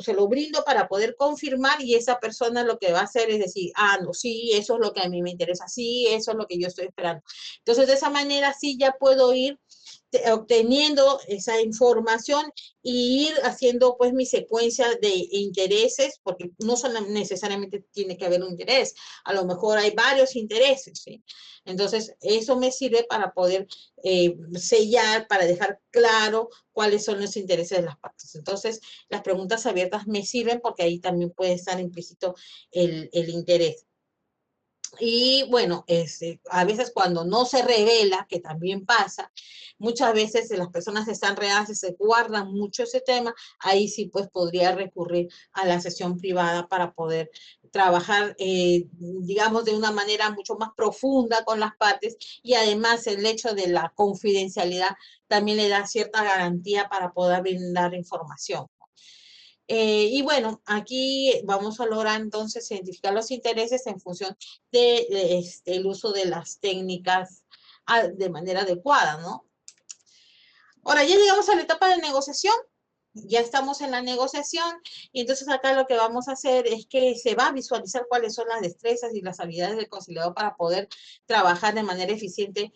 se lo brindo para poder confirmar y esa persona lo que va a hacer es decir, no, sí, eso es lo que a mí me interesa, sí, eso es lo que yo estoy esperando. Entonces, de esa manera sí ya puedo ir obteniendo esa información y ir haciendo pues mi secuencia de intereses, porque no solo necesariamente tiene que haber un interés, a lo mejor hay varios intereses, ¿sí? Entonces, eso me sirve para poder sellar, para dejar claro cuáles son los intereses de las partes. Entonces, las preguntas abiertas me sirven porque ahí también puede estar implícito el interés. Y bueno, a veces cuando no se revela, que también pasa, muchas veces las personas están reacias, se guardan mucho ese tema, ahí sí pues podría recurrir a la sesión privada para poder trabajar, digamos, de una manera mucho más profunda con las partes y además el hecho de la confidencialidad también le da cierta garantía para poder brindar información. Y bueno, aquí vamos a lograr entonces identificar los intereses en función del uso de las técnicas de manera adecuada, ¿no? Ahora ya llegamos a la etapa de negociación. Ya estamos en la negociación y entonces acá lo que vamos a hacer es que se va a visualizar cuáles son las destrezas y las habilidades del conciliador para poder trabajar de manera eficiente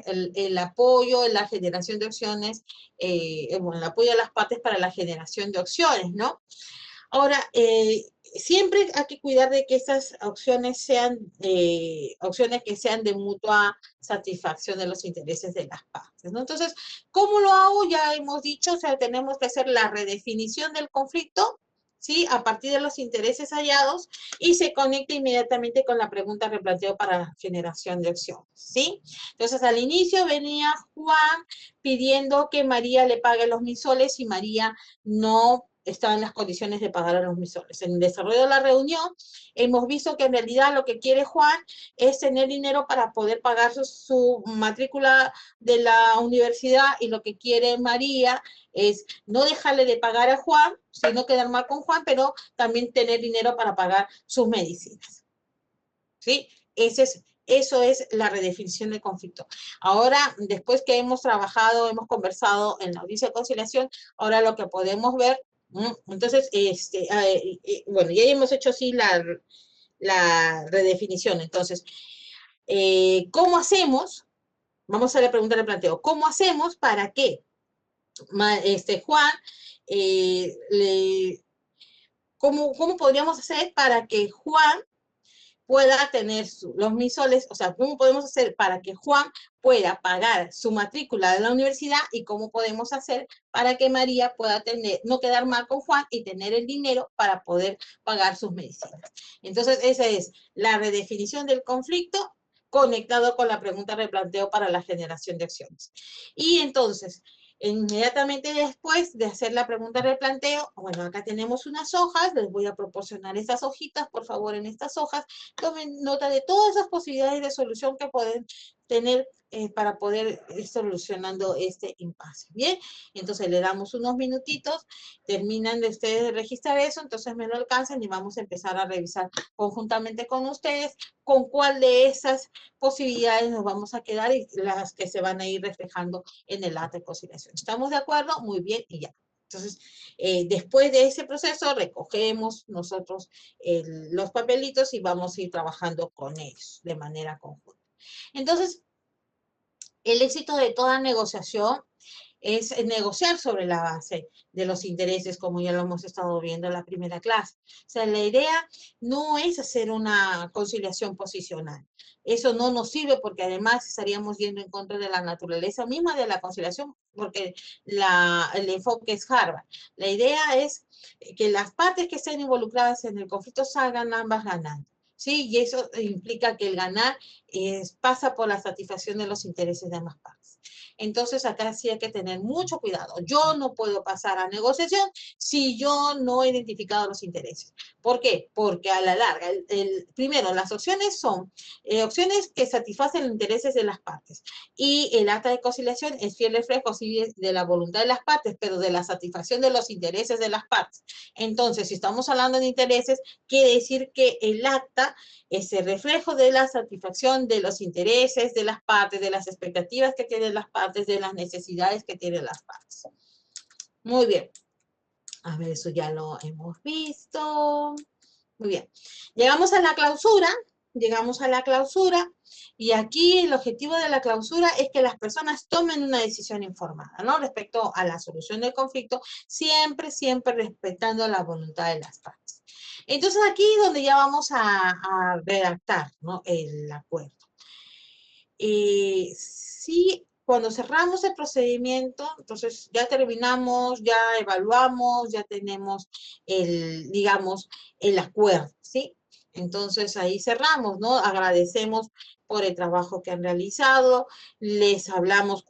el apoyo, la generación de opciones, el apoyo a las partes para la generación de opciones, ¿no? Ahora, siempre hay que cuidar de que estas opciones sean opciones que sean de mutua satisfacción de los intereses de las partes, ¿no? Entonces, ¿cómo lo hago? Ya hemos dicho, o sea, tenemos que hacer la redefinición del conflicto, ¿sí? A partir de los intereses hallados y se conecta inmediatamente con la pregunta replanteada para la generación de opciones, ¿sí? Entonces, al inicio venía Juan pidiendo que María le pague los 1.000 soles y María no estaba en las condiciones de pagar a los 1.000 soles. En el desarrollo de la reunión, hemos visto que en realidad lo que quiere Juan es tener dinero para poder pagar su matrícula de la universidad y lo que quiere María es no dejarle de pagar a Juan, sino quedar mal con Juan, pero también tener dinero para pagar sus medicinas. ¿Sí? Eso es la redefinición del conflicto. Ahora, después que hemos trabajado, hemos conversado en la audiencia de conciliación, ahora lo que podemos ver, entonces, bueno, ya hemos hecho así la redefinición. Entonces, ¿cómo hacemos? Vamos a la pregunta del planteo. ¿Cómo hacemos para que Juan ¿cómo podríamos hacer para que Juan pueda tener los 1.000 soles? O sea, ¿cómo podemos hacer para que Juan pueda pagar su matrícula de la universidad? Y cómo podemos hacer para que María pueda no quedar mal con Juan y tener el dinero para poder pagar sus medicinas. Entonces, esa es la redefinición del conflicto conectado con la pregunta replanteo para la generación de acciones. Y entonces, inmediatamente después de hacer la pregunta de replanteo, bueno, acá tenemos unas hojas, les voy a proporcionar estas hojitas, por favor, en estas hojas, tomen nota de todas esas posibilidades de solución que pueden tener para poder ir solucionando este impasse. Bien, entonces le damos unos minutitos, terminan de ustedes de registrar eso, entonces me lo alcanzan y vamos a empezar a revisar conjuntamente con ustedes con cuál de esas posibilidades nos vamos a quedar y las que se van a ir reflejando en el acta de conciliación. ¿Estamos de acuerdo? Muy bien, y ya. Entonces, después de ese proceso, recogemos nosotros los papelitos y vamos a ir trabajando con ellos de manera conjunta. Entonces, el éxito de toda negociación es negociar sobre la base de los intereses, como ya lo hemos estado viendo en la primera clase. O sea, la idea no es hacer una conciliación posicional. Eso no nos sirve porque además estaríamos yendo en contra de la naturaleza misma de la conciliación, porque el enfoque es Harvard. La idea es que las partes que estén involucradas en el conflicto salgan ambas ganando. ¿Sí? Y eso implica que el ganar pasa por la satisfacción de los intereses de ambas partes. Entonces, acá sí hay que tener mucho cuidado. Yo no puedo pasar a negociación si yo no he identificado los intereses. ¿Por qué? Porque a la larga, primero, las opciones son opciones que satisfacen los intereses de las partes. Y el acta de conciliación es fiel reflejo sí, de la voluntad de las partes, pero de la satisfacción de los intereses de las partes. Entonces, si estamos hablando de intereses, quiere decir que el acta es el reflejo de la satisfacción de los intereses de las partes, de las expectativas que tienen las partes, de las necesidades que tienen las partes. Muy bien. A ver, eso ya lo hemos visto. Muy bien. Llegamos a la clausura. Y aquí el objetivo de la clausura es que las personas tomen una decisión informada, ¿no? Respecto a la solución del conflicto, siempre respetando la voluntad de las partes. Entonces aquí es donde ya vamos a redactar, ¿no? El acuerdo. Sí, cuando cerramos el procedimiento, entonces ya terminamos, ya evaluamos, ya tenemos digamos, el acuerdo, ¿sí? Entonces ahí cerramos, ¿no? Agradecemos por el trabajo que han realizado, les recordamos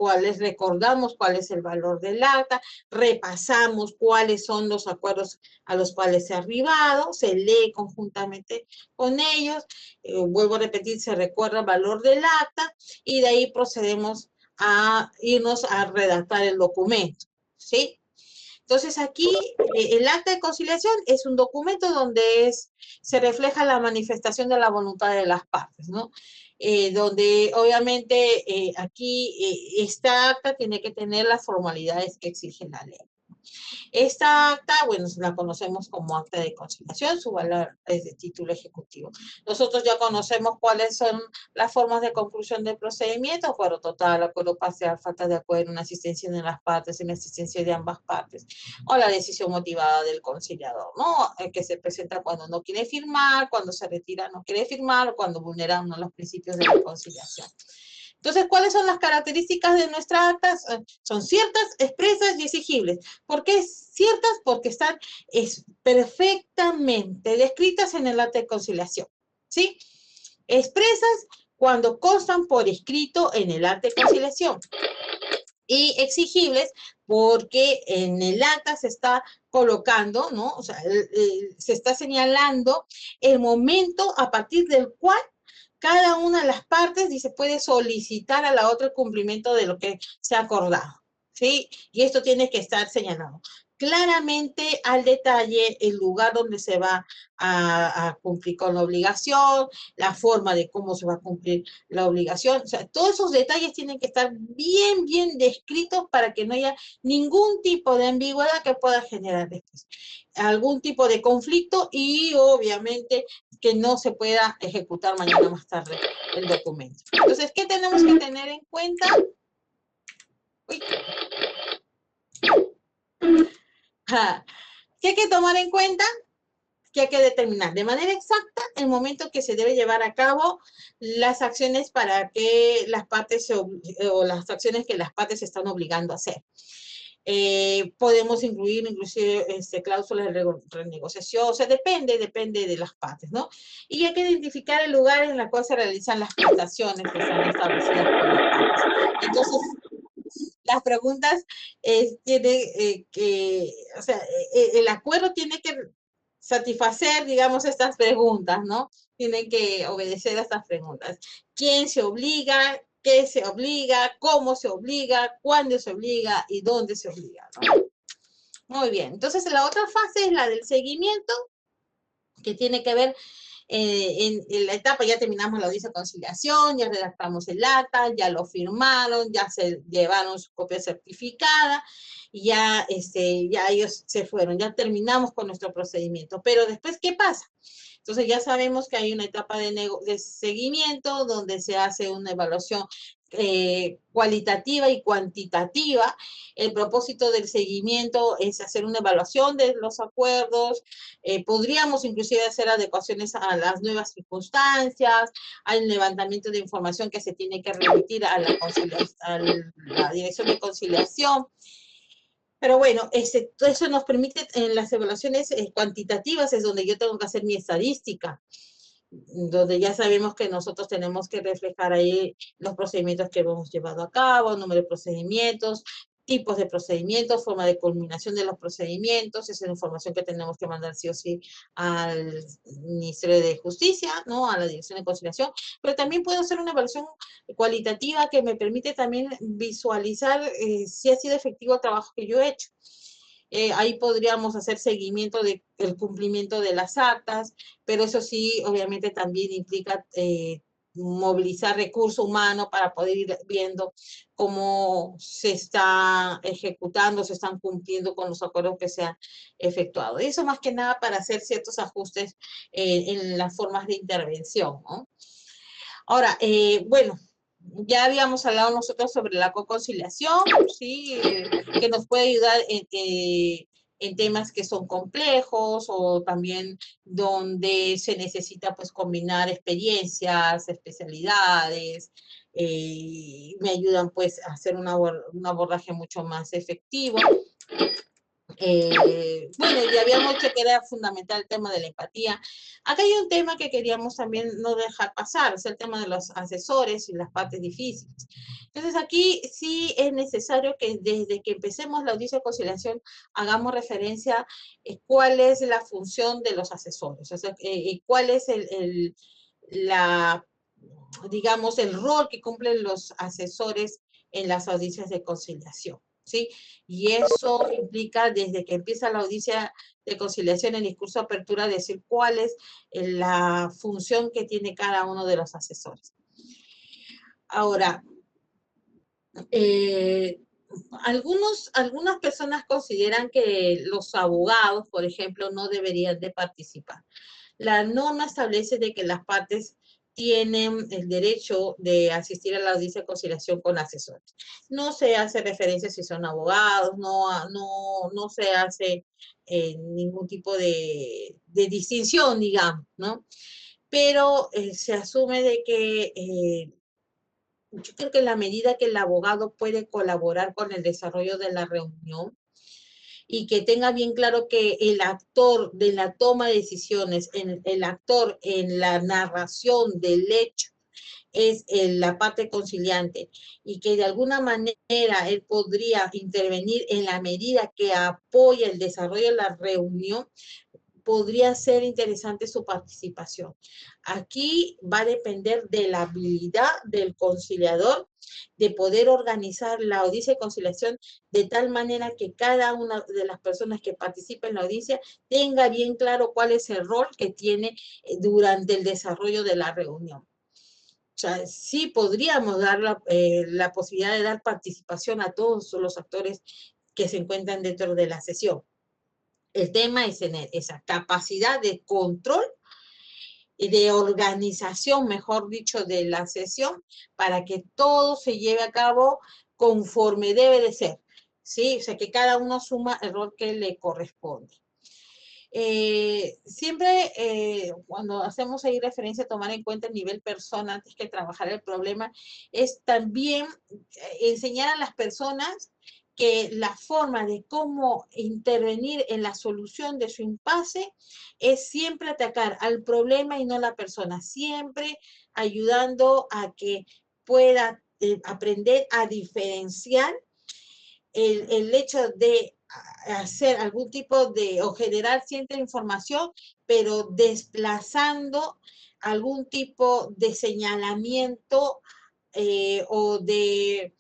cuál es el valor del acta, repasamos cuáles son los acuerdos a los cuales se ha arribado, se lee conjuntamente con ellos, vuelvo a repetir, se recuerda el valor del acta y de ahí procedemos a irnos a redactar el documento, ¿sí? Entonces aquí el acta de conciliación es un documento donde se refleja la manifestación de la voluntad de las partes, ¿no? Donde obviamente aquí esta acta tiene que tener las formalidades que exige la ley. Esta acta, bueno, la conocemos como acta de conciliación, su valor es de título ejecutivo. Nosotros ya conocemos cuáles son las formas de conclusión del procedimiento, acuerdo total, acuerdo parcial, falta de acuerdo, una asistencia de las partes, una asistencia de ambas partes, o la decisión motivada del conciliador, ¿no? Que se presenta cuando no quiere firmar, cuando se retira no quiere firmar, o cuando vulnera uno de los principios de la conciliación. Entonces, ¿cuáles son las características de nuestra acta? Son ciertas, expresas y exigibles. ¿Por qué ciertas? Porque están perfectamente descritas en el acta de conciliación, ¿sí? Expresas cuando constan por escrito en el acta de conciliación. Y exigibles porque en el acta se está colocando, ¿no? O sea, se está señalando el momento a partir del cual cada una de las partes dice puede solicitar a la otra el cumplimiento de lo que se ha acordado, ¿sí? Y esto tiene que estar señalado claramente al detalle el lugar donde se va a cumplir con la obligación, la forma de cómo se va a cumplir la obligación. O sea, todos esos detalles tienen que estar bien descritos para que no haya ningún tipo de ambigüedad que pueda generar después algún tipo de conflicto y obviamente que no se pueda ejecutar mañana más tarde el documento. Entonces, ¿qué tenemos que tener en cuenta? Uy. ¿Qué hay que tomar en cuenta? que hay que determinar de manera exacta el momento que se debe llevar a cabo las acciones para que las partes o las acciones que las partes se están obligando a hacer. Podemos incluir inclusive cláusulas de renegociación, o sea, depende de las partes, ¿no? Y hay que identificar el lugar en el cual se realizan las prestaciones que están establecidas por las partes. Entonces, las preguntas tienen que, o sea, el acuerdo tiene que satisfacer, digamos, estas preguntas, ¿no? Tienen que obedecer a estas preguntas. ¿Quién se obliga? ¿Qué se obliga? ¿Cómo se obliga? ¿Cuándo se obliga? ¿Y dónde se obliga? ¿No? Muy bien. Entonces, la otra fase es la del seguimiento, que tiene que ver en la etapa, ya terminamos la audiencia de conciliación, ya redactamos el acta, ya lo firmaron, ya se llevaron su copia certificada, y ya, ya ellos se fueron, ya terminamos con nuestro procedimiento. Pero después, ¿qué pasa? Entonces ya sabemos que hay una etapa de seguimiento donde se hace una evaluación cualitativa y cuantitativa. El propósito del seguimiento es hacer una evaluación de los acuerdos. Podríamos inclusive hacer adecuaciones a las nuevas circunstancias. Hay un levantamiento de información que se tiene que remitir a la Dirección de Conciliación. Pero bueno, todo eso nos permite en las evaluaciones cuantitativas, es donde yo tengo que hacer mi estadística, donde ya sabemos que nosotros tenemos que reflejar ahí los procedimientos que hemos llevado a cabo, número de procedimientos, tipos de procedimientos, forma de culminación de los procedimientos. Esa es la información que tenemos que mandar sí o sí al Ministerio de Justicia, ¿no? A la Dirección de Conciliación, pero también puedo hacer una evaluación cualitativa que me permite también visualizar si ha sido efectivo el trabajo que yo he hecho. Ahí podríamos hacer seguimiento del cumplimiento de las actas, pero eso sí, obviamente también implica movilizar recurso humano para poder ir viendo cómo se está ejecutando, se están cumpliendo con los acuerdos que se han efectuado. Y eso más que nada para hacer ciertos ajustes en las formas de intervención, ¿no? Ahora, bueno, ya habíamos hablado nosotros sobre la co-conciliación, ¿sí? Que nos puede ayudar en temas que son complejos o también donde se necesita pues combinar experiencias, especialidades, me ayudan pues a hacer un abordaje mucho más efectivo. Bueno, ya habíamos dicho que era fundamental el tema de la empatía. Acá hay un tema que queríamos también no dejar pasar, es el tema de los asesores y las partes difíciles. Entonces aquí sí es necesario que desde que empecemos la audiencia de conciliación hagamos referencia a cuál es la función de los asesores, o sea, cuál es digamos, el rol que cumplen los asesores en las audiencias de conciliación, ¿sí? Y eso implica desde que empieza la audiencia de conciliación, el discurso de apertura, decir cuál es la función que tiene cada uno de los asesores. Ahora, algunas personas consideran que los abogados, por ejemplo, no deberían de participar. La norma establece de que las partes tienen el derecho de asistir a la audiencia de conciliación con asesores. No se hace referencia si son abogados, no se hace ningún tipo de distinción, digamos, ¿no? Pero se asume de que yo creo que en la medida que el abogado puede colaborar con el desarrollo de la reunión, y que tenga bien claro que el actor de la toma de decisiones, el actor en la narración del hecho, es la parte conciliante, y que de alguna manera él podría intervenir en la medida que apoya el desarrollo de la reunión, podría ser interesante su participación. Aquí va a depender de la habilidad del conciliador de poder organizar la audiencia de conciliación de tal manera que cada una de las personas que participen en la audiencia tenga bien claro cuál es el rol que tiene durante el desarrollo de la reunión. O sea, sí podríamos dar la posibilidad de dar participación a todos los actores que se encuentran dentro de la sesión. El tema es tener esa capacidad de control y de organización, mejor dicho, de la sesión, para que todo se lleve a cabo conforme debe de ser, ¿sí? O sea, que cada uno asuma el rol que le corresponde. Siempre cuando hacemos ahí referencia a tomar en cuenta el nivel persona antes que trabajar el problema, es también enseñar a las personas que la forma de cómo intervenir en la solución de su impasse es siempre atacar al problema y no a la persona, siempre ayudando a que pueda aprender a diferenciar el hecho de hacer algún tipo de, o generar cierta información, pero desplazando algún tipo de señalamiento o de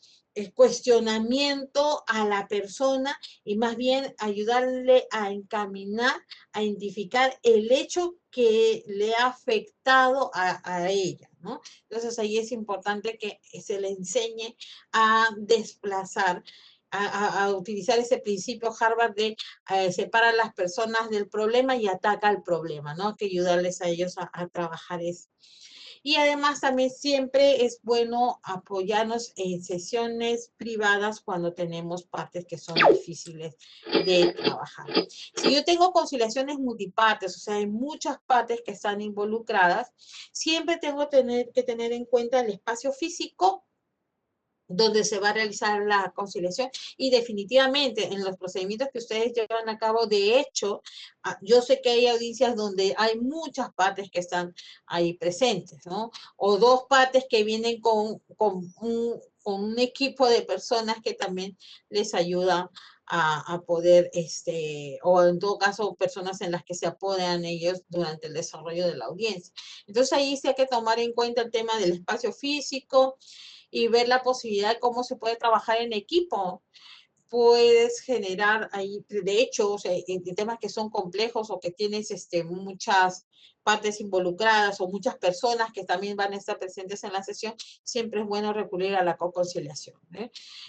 cuestionamiento a la persona y más bien ayudarle a encaminar, a identificar el hecho que le ha afectado a ella, ¿no? Entonces ahí es importante que se le enseñe a desplazar, a utilizar ese principio Harvard de separa a las personas del problema y ataca al problema, ¿no? Hay que ayudarles a ellos a trabajar eso. Y además también siempre es bueno apoyarnos en sesiones privadas cuando tenemos partes que son difíciles de trabajar. Si yo tengo conciliaciones multipartes, o sea, hay muchas partes que están involucradas, siempre tengo que tener en cuenta el espacio físico donde se va a realizar la conciliación y definitivamente en los procedimientos que ustedes llevan a cabo, de hecho, yo sé que hay audiencias donde hay muchas partes que están ahí presentes, ¿no? O dos partes que vienen con un equipo de personas que también les ayuda a poder, o en todo caso, personas en las que se apoyan ellos durante el desarrollo de la audiencia. Entonces ahí sí hay que tomar en cuenta el tema del espacio físico, y ver la posibilidad de cómo se puede trabajar en equipo. Puedes generar ahí, de hecho, o sea, en temas que son complejos o que tienes muchas partes involucradas o muchas personas que también van a estar presentes en la sesión, siempre es bueno recurrir a la co-conciliación.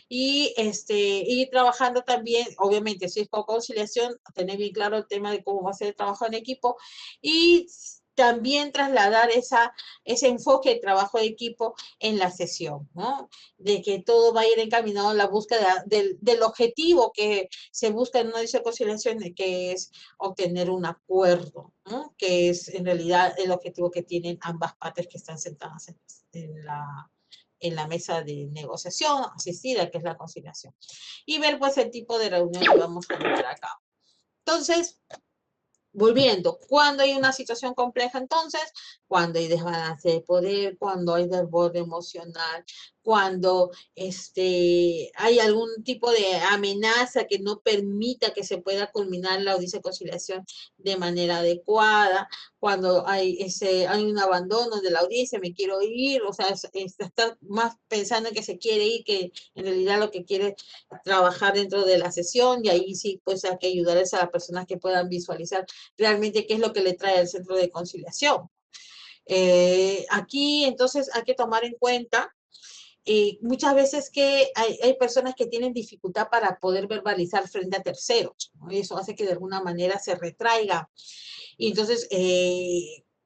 Y trabajando también, obviamente, si es co-conciliación, tener bien claro el tema de cómo va a ser el trabajo en equipo y también trasladar ese enfoque de trabajo de equipo en la sesión, ¿no? De que todo va a ir encaminado a la búsqueda del objetivo que se busca en una conciliación, que es obtener un acuerdo, ¿no? Que es en realidad el objetivo que tienen ambas partes que están sentadas en la mesa de negociación asistida, que es la conciliación. Y ver pues el tipo de reunión que vamos a llevar a cabo. Entonces, volviendo, cuando hay una situación compleja, entonces, cuando hay desbalance de poder, cuando hay desborde emocional, cuando hay algún tipo de amenaza que no permita que se pueda culminar la audiencia de conciliación de manera adecuada, cuando hay un abandono de la audiencia, me quiero ir, o sea, está más pensando en que se quiere ir que en realidad lo que quiere trabajar dentro de la sesión, y ahí sí pues hay que ayudarles a las personas que puedan visualizar realmente qué es lo que le trae al centro de conciliación. Aquí entonces hay que tomar en cuenta muchas veces que hay personas que tienen dificultad para poder verbalizar frente a terceros, ¿no? Y eso hace que de alguna manera se retraiga. Y entonces,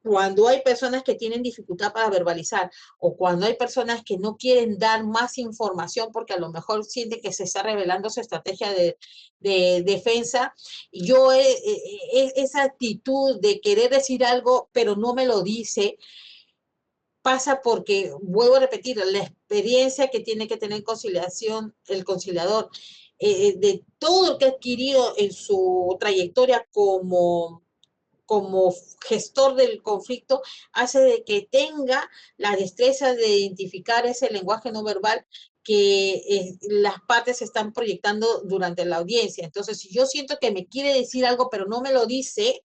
cuando hay personas que tienen dificultad para verbalizar o cuando hay personas que no quieren dar más información porque a lo mejor sienten que se está revelando su estrategia de defensa, yo esa actitud de querer decir algo pero no me lo dice, pasa porque, vuelvo a repetir, la experiencia que tiene que tener conciliación, el conciliador, de todo lo que ha adquirido en su trayectoria como gestor del conflicto, hace de que tenga la destreza de identificar ese lenguaje no verbal que las partes están proyectando durante la audiencia. Entonces, si yo siento que me quiere decir algo, pero no me lo dice,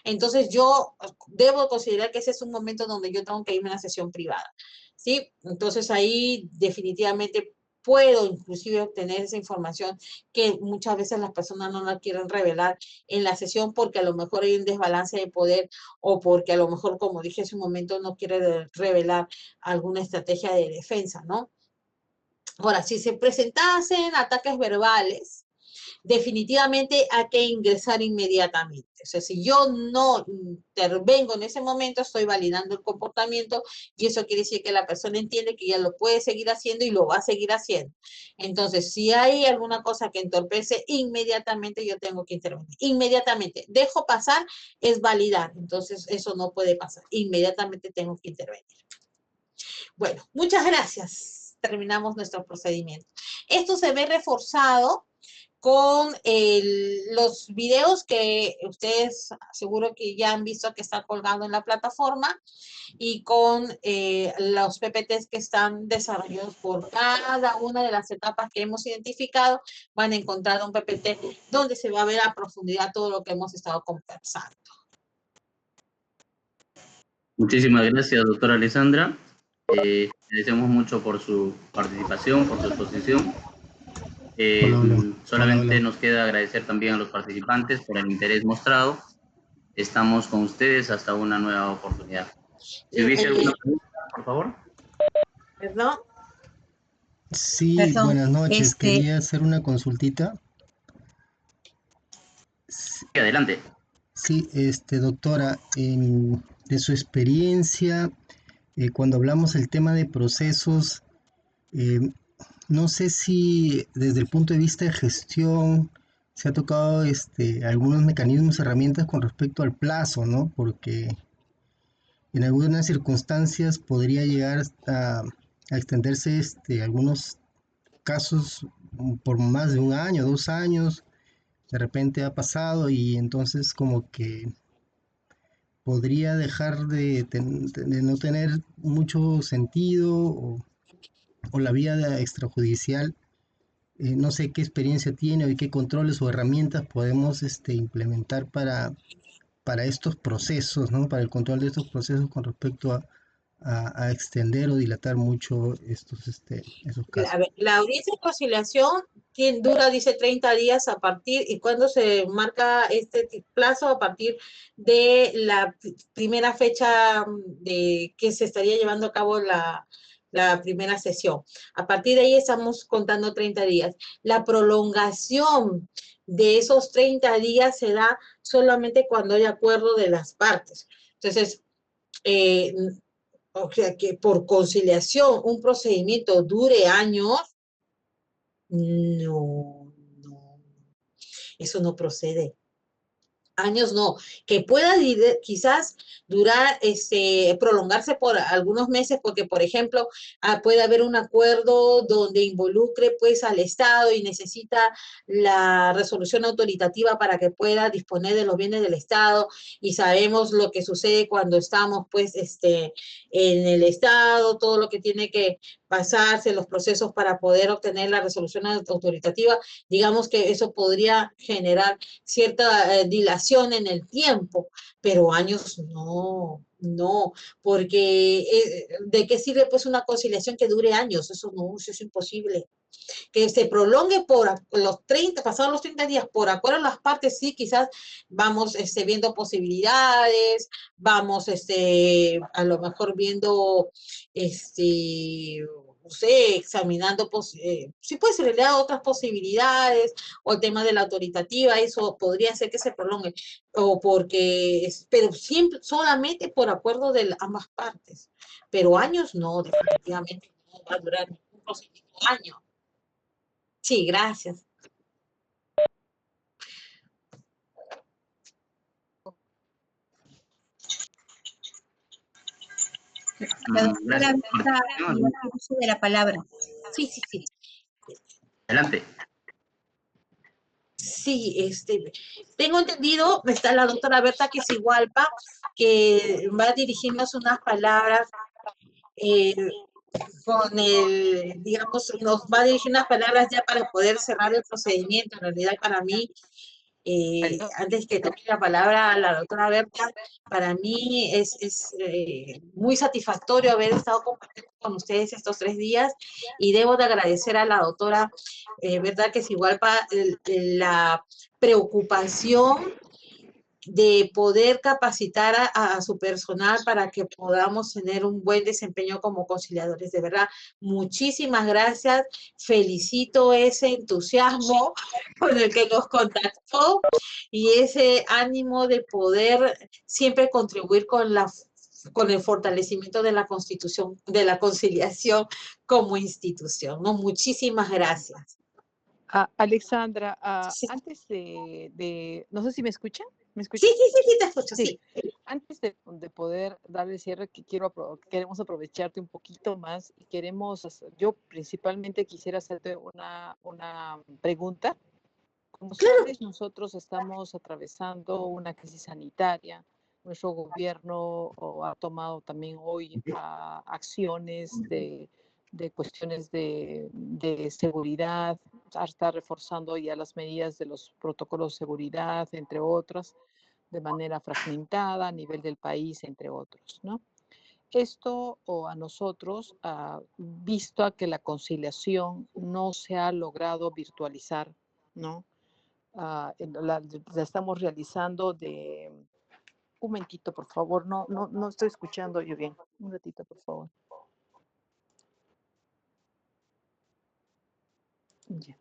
entonces yo debo considerar que ese es un momento donde yo tengo que irme a una sesión privada, ¿sí? Entonces ahí definitivamente puedo inclusive obtener esa información que muchas veces las personas no la quieren revelar en la sesión porque a lo mejor hay un desbalance de poder o porque a lo mejor, como dije hace un momento, no quiere revelar alguna estrategia de defensa, ¿no? Ahora, si se presentasen ataques verbales, definitivamente hay que ingresar inmediatamente. O sea, si yo no intervengo en ese momento, estoy validando el comportamiento y eso quiere decir que la persona entiende que ya lo puede seguir haciendo y lo va a seguir haciendo. Entonces, si hay alguna cosa que entorpece, inmediatamente yo tengo que intervenir. Inmediatamente. Dejo pasar, es validar. Entonces, eso no puede pasar. Inmediatamente tengo que intervenir. Bueno, muchas gracias. Terminamos nuestro procedimiento. Esto se ve reforzado con los videos que ustedes seguro que ya han visto que están colgando en la plataforma y con los PPTs que están desarrollados por cada una de las etapas que hemos identificado. Van a encontrar un PPT donde se va a ver a profundidad todo lo que hemos estado conversando. Muchísimas gracias, doctora Alessandra. Agradecemos mucho por su participación, por su exposición. Solamente nos queda agradecer también a los participantes por el interés mostrado. Estamos con ustedes hasta una nueva oportunidad. Si hubiese alguna pregunta, por favor. ¿Perdón? Sí, Perdón, buenas noches. Quería hacer una consultita. Sí, adelante. Sí, doctora, de su experiencia, cuando hablamos del tema de procesos, no sé si desde el punto de vista de gestión se ha tocado algunos mecanismos, herramientas con respecto al plazo, ¿no? Porque en algunas circunstancias podría llegar a extenderse algunos casos por más de un año, 2 años, de repente ha pasado y entonces como que podría dejar de no tener mucho sentido o la vía extrajudicial. No sé qué experiencia tiene o qué controles o herramientas podemos implementar para estos procesos, ¿no? Para el control de estos procesos con respecto a extender o dilatar mucho esos casos. A ver, la audiencia de conciliación dura, dice, 30 días a partir, y cuando se marca este plazo, a partir de la primera fecha de que se estaría llevando a cabo la primera sesión. A partir de ahí estamos contando 30 días. La prolongación de esos 30 días se da solamente cuando hay acuerdo de las partes. Entonces, o sea, que por conciliación un procedimiento dure años, no, eso no procede. Años no, que pueda quizás durar, prolongarse por algunos meses, porque por ejemplo puede haber un acuerdo donde involucre pues al Estado y necesita la resolución autoritativa para que pueda disponer de los bienes del Estado, y sabemos lo que sucede cuando estamos pues en el Estado, todo lo que tiene que pasarse, los procesos para poder obtener la resolución autoritativa. Digamos que eso podría generar cierta dilación en el tiempo, pero años no, porque ¿de qué sirve pues una conciliación que dure años? Eso no, eso es imposible. Que se prolongue por los 30, pasados los 30 días, por acuerdo a las partes, sí, quizás vamos viendo posibilidades, vamos a lo mejor viendo no sé, examinando, sí puede ser otras posibilidades, o el tema de la autoritativa, eso podría ser que se prolongue, o porque, pero siempre, solamente por acuerdo de ambas partes, pero años no, definitivamente no va a durar ningún procedimiento año. Sí, gracias. La doctora Berta uso de la palabra. Sí, sí, sí. Adelante. Sí, tengo entendido, está la doctora Berta Quesigualpa, que va a dirigirnos unas palabras con digamos, nos va a dirigir unas palabras ya para poder cerrar el procedimiento. En realidad, para mí, antes que tome la palabra la doctora Berta, para mí es muy satisfactorio haber estado compartiendo con ustedes estos 3 días, y debo de agradecer a la doctora Berta Quesigualpa la preocupación de poder capacitar a su personal para que podamos tener un buen desempeño como conciliadores. De verdad, muchísimas gracias. Felicito ese entusiasmo con el que nos contactó y ese ánimo de poder siempre contribuir con el fortalecimiento de la Constitución, de la conciliación como institución, ¿no? Muchísimas gracias. Alexandra, Sí. antes de, no sé si me escuchan. ¿Me escuchan? Sí, te escucho, sí. Antes de poder darle cierre, queremos aprovecharte un poquito más y yo principalmente quisiera hacerte una pregunta. Como sabes, nosotros estamos atravesando una crisis sanitaria. Nuestro gobierno ha tomado también hoy acciones de cuestiones de seguridad, está reforzando ya las medidas de los protocolos de seguridad, entre otras, de manera fragmentada a nivel del país, entre otros, ¿no? Esto a nosotros, visto a que la conciliación no se ha logrado virtualizar, ¿no? La estamos realizando de... Un momentito, por favor, no estoy escuchando yo bien. Un ratito, por favor. Ya.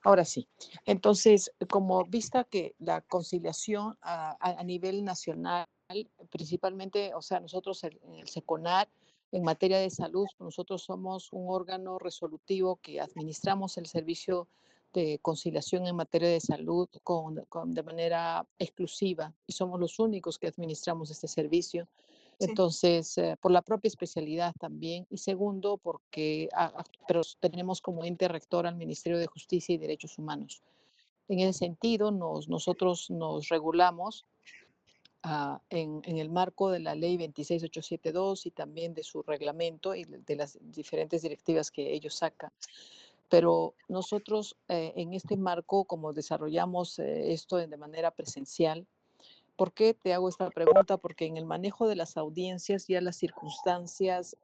Ahora sí. Entonces, como vista que la conciliación a nivel nacional, principalmente, o sea, nosotros el SECONAR, en materia de salud, nosotros somos un órgano resolutivo que administramos el servicio de conciliación en materia de salud de manera exclusiva y somos los únicos que administramos este servicio. Entonces, por la propia especialidad también. Y segundo, porque pero tenemos como ente rector al Ministerio de Justicia y Derechos Humanos. En ese sentido, nosotros nos regulamos en el marco de la ley 26872 y también de su reglamento y de las diferentes directivas que ellos sacan. Pero nosotros en este marco, como desarrollamos esto de manera presencial, ¿por qué te hago esta pregunta? Porque en el manejo de las audiencias ya las circunstancias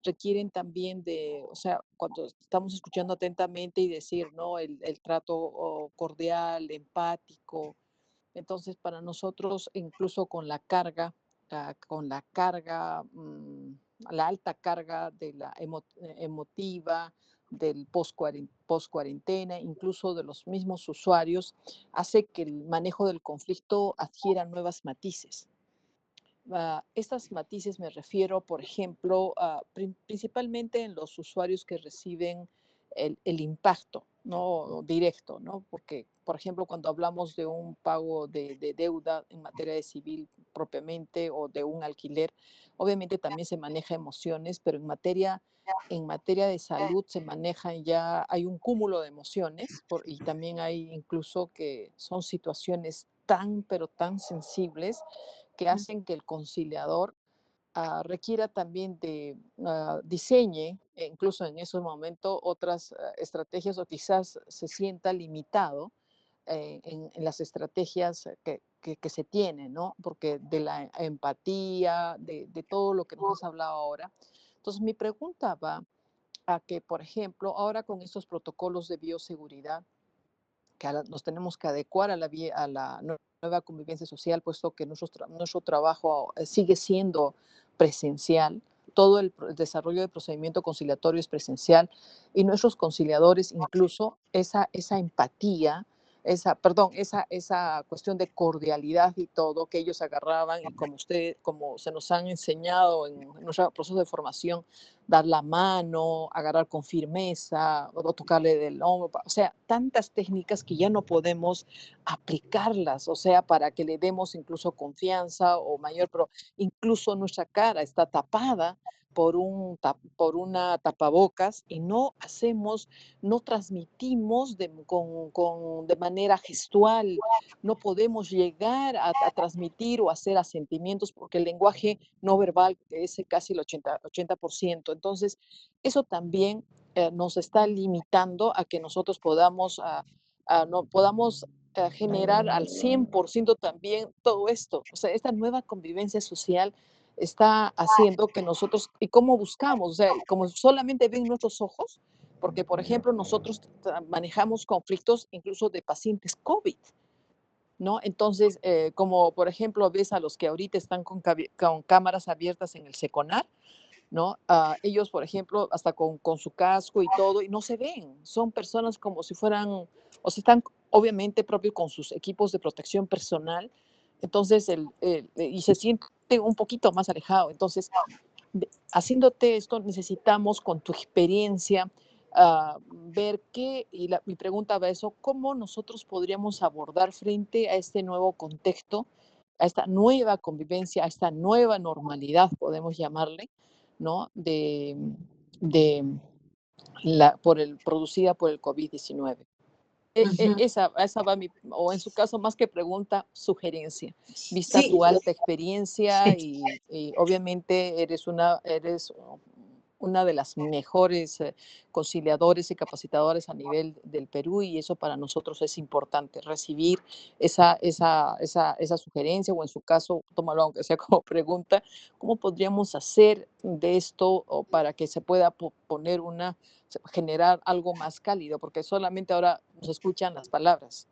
requieren también o sea, cuando estamos escuchando atentamente y decir, ¿no? El trato cordial, empático. Entonces, para nosotros, incluso con la carga, la alta carga de la emotiva, del post-cuarentena, incluso de los mismos usuarios, hace que el manejo del conflicto adquiera nuevos matices. Estas matices me refiero, por ejemplo, principalmente en los usuarios que reciben el impacto, ¿no? Directo, ¿no? Porque, por ejemplo, cuando hablamos de un pago de deuda en materia de civil propiamente o de un alquiler, obviamente también se maneja emociones, pero en materia de salud se manejan ya, hay un cúmulo de emociones y también hay incluso que son situaciones pero tan sensibles que hacen que el conciliador requiera también diseñe, incluso en esos momentos, otras estrategias o quizás se sienta limitado en las estrategias que se tienen, ¿no? Porque de la empatía, de todo lo que nos has hablado ahora. Entonces, mi pregunta va a que, por ejemplo, ahora con estos protocolos de bioseguridad, que nos tenemos que adecuar a la nueva convivencia social, puesto que nuestro trabajo sigue siendo presencial, todo el desarrollo de procedimiento conciliatorio es presencial y nuestros conciliadores incluso esa empatía, esa cuestión de cordialidad y todo que ellos agarraban y como se nos han enseñado en nuestro proceso de formación, dar la mano, agarrar con firmeza o tocarle del hombro, o sea, tantas técnicas que ya no podemos aplicarlas, o sea, para que le demos incluso confianza o mayor, pero incluso nuestra cara está tapada por una tapabocas y no transmitimos de manera gestual, no podemos llegar a transmitir o hacer asentimientos porque el lenguaje no verbal es casi el 80%. Entonces, eso también nos está limitando a que nosotros podamos generar al 100% también todo esto. O sea, esta nueva convivencia social está haciendo que nosotros, ¿y cómo buscamos? O sea, como solamente ven nuestros ojos, porque, por ejemplo, nosotros manejamos conflictos incluso de pacientes COVID. ¿no? Entonces, como por ejemplo ves a los que ahorita están con cámaras abiertas en el Seconar, ¿no? Ellos, por ejemplo, hasta con su casco y todo, y no se ven, son personas como si fueran, o sea, están obviamente propio con sus equipos de protección personal, entonces, y se siente un poquito más alejado. Entonces, haciéndote esto, necesitamos con tu experiencia ver qué, y mi pregunta va a eso, cómo nosotros podríamos abordar frente a este nuevo contexto, a esta nueva convivencia, a esta nueva normalidad, podemos llamarle, ¿no? Producida por el COVID-19. Esa va o en su caso, más que pregunta, sugerencia, vista Sí, tu alta experiencia y obviamente eres una de las mejores conciliadores y capacitadores a nivel del Perú, y eso para nosotros es importante, recibir esa sugerencia, o en su caso, tómalo aunque sea como pregunta, ¿cómo podríamos hacer de esto o para que se pueda generar algo más cálido? Porque solamente ahora nos escuchan las palabras,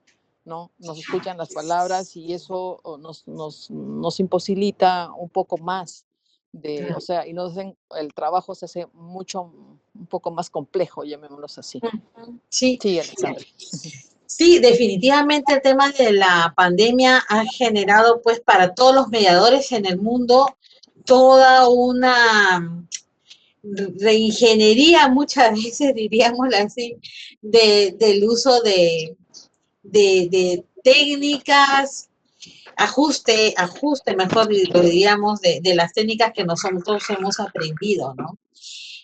¿no? Nos escuchan las palabras y eso nos imposibilita un poco más o sea, y el trabajo se hace un poco más complejo, llamémoslo así. sí. Sí, Alexandra. Sí, definitivamente el tema de la pandemia ha generado, pues, para todos los mediadores en el mundo toda una reingeniería, muchas veces diríamos así, del uso de técnicas, ajuste, mejor lo diríamos, de las técnicas que nosotros hemos aprendido, ¿no?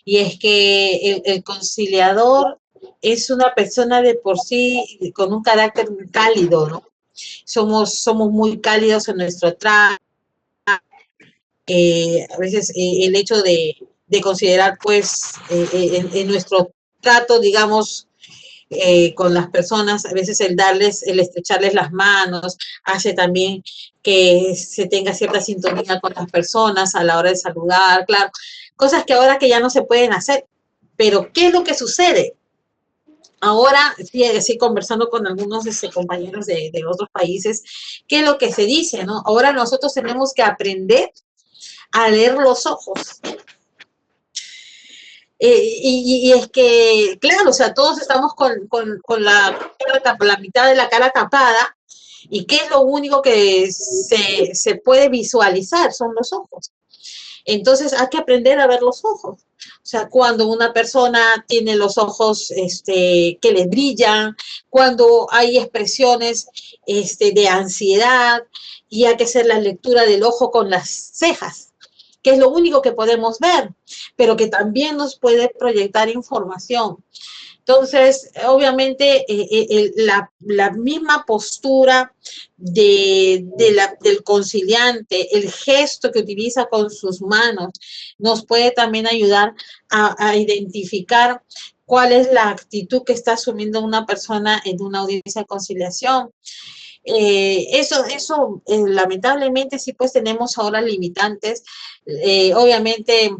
Y es que el conciliador es una persona de por sí con un carácter muy cálido, ¿no? Somos muy cálidos en nuestro trato. A veces el hecho de considerar, pues, en nuestro trato, digamos, con las personas, a veces el estrecharles las manos, hace también que se tenga cierta sintonía con las personas a la hora de saludar, claro, cosas que ahora que ya no se pueden hacer. Pero, ¿qué es lo que sucede? Ahora, sí, conversando con algunos compañeros de otros países, ¿qué es lo que se dice, no? Ahora nosotros tenemos que aprender a leer los ojos. Y es que, claro, o sea, todos estamos con la mitad de la cara tapada, y ¿qué es lo único que se puede visualizar? Son los ojos. Entonces hay que aprender a ver los ojos. O sea, cuando una persona tiene los ojos que le brillan, cuando hay expresiones de ansiedad, y hay que hacer la lectura del ojo con las cejas, que es lo único que podemos ver, pero que también nos puede proyectar información. Entonces, obviamente, la misma postura del conciliante, el gesto que utiliza con sus manos, nos puede también ayudar a identificar cuál es la actitud que está asumiendo una persona en una audiencia de conciliación. Eso lamentablemente sí, pues tenemos ahora limitantes. Obviamente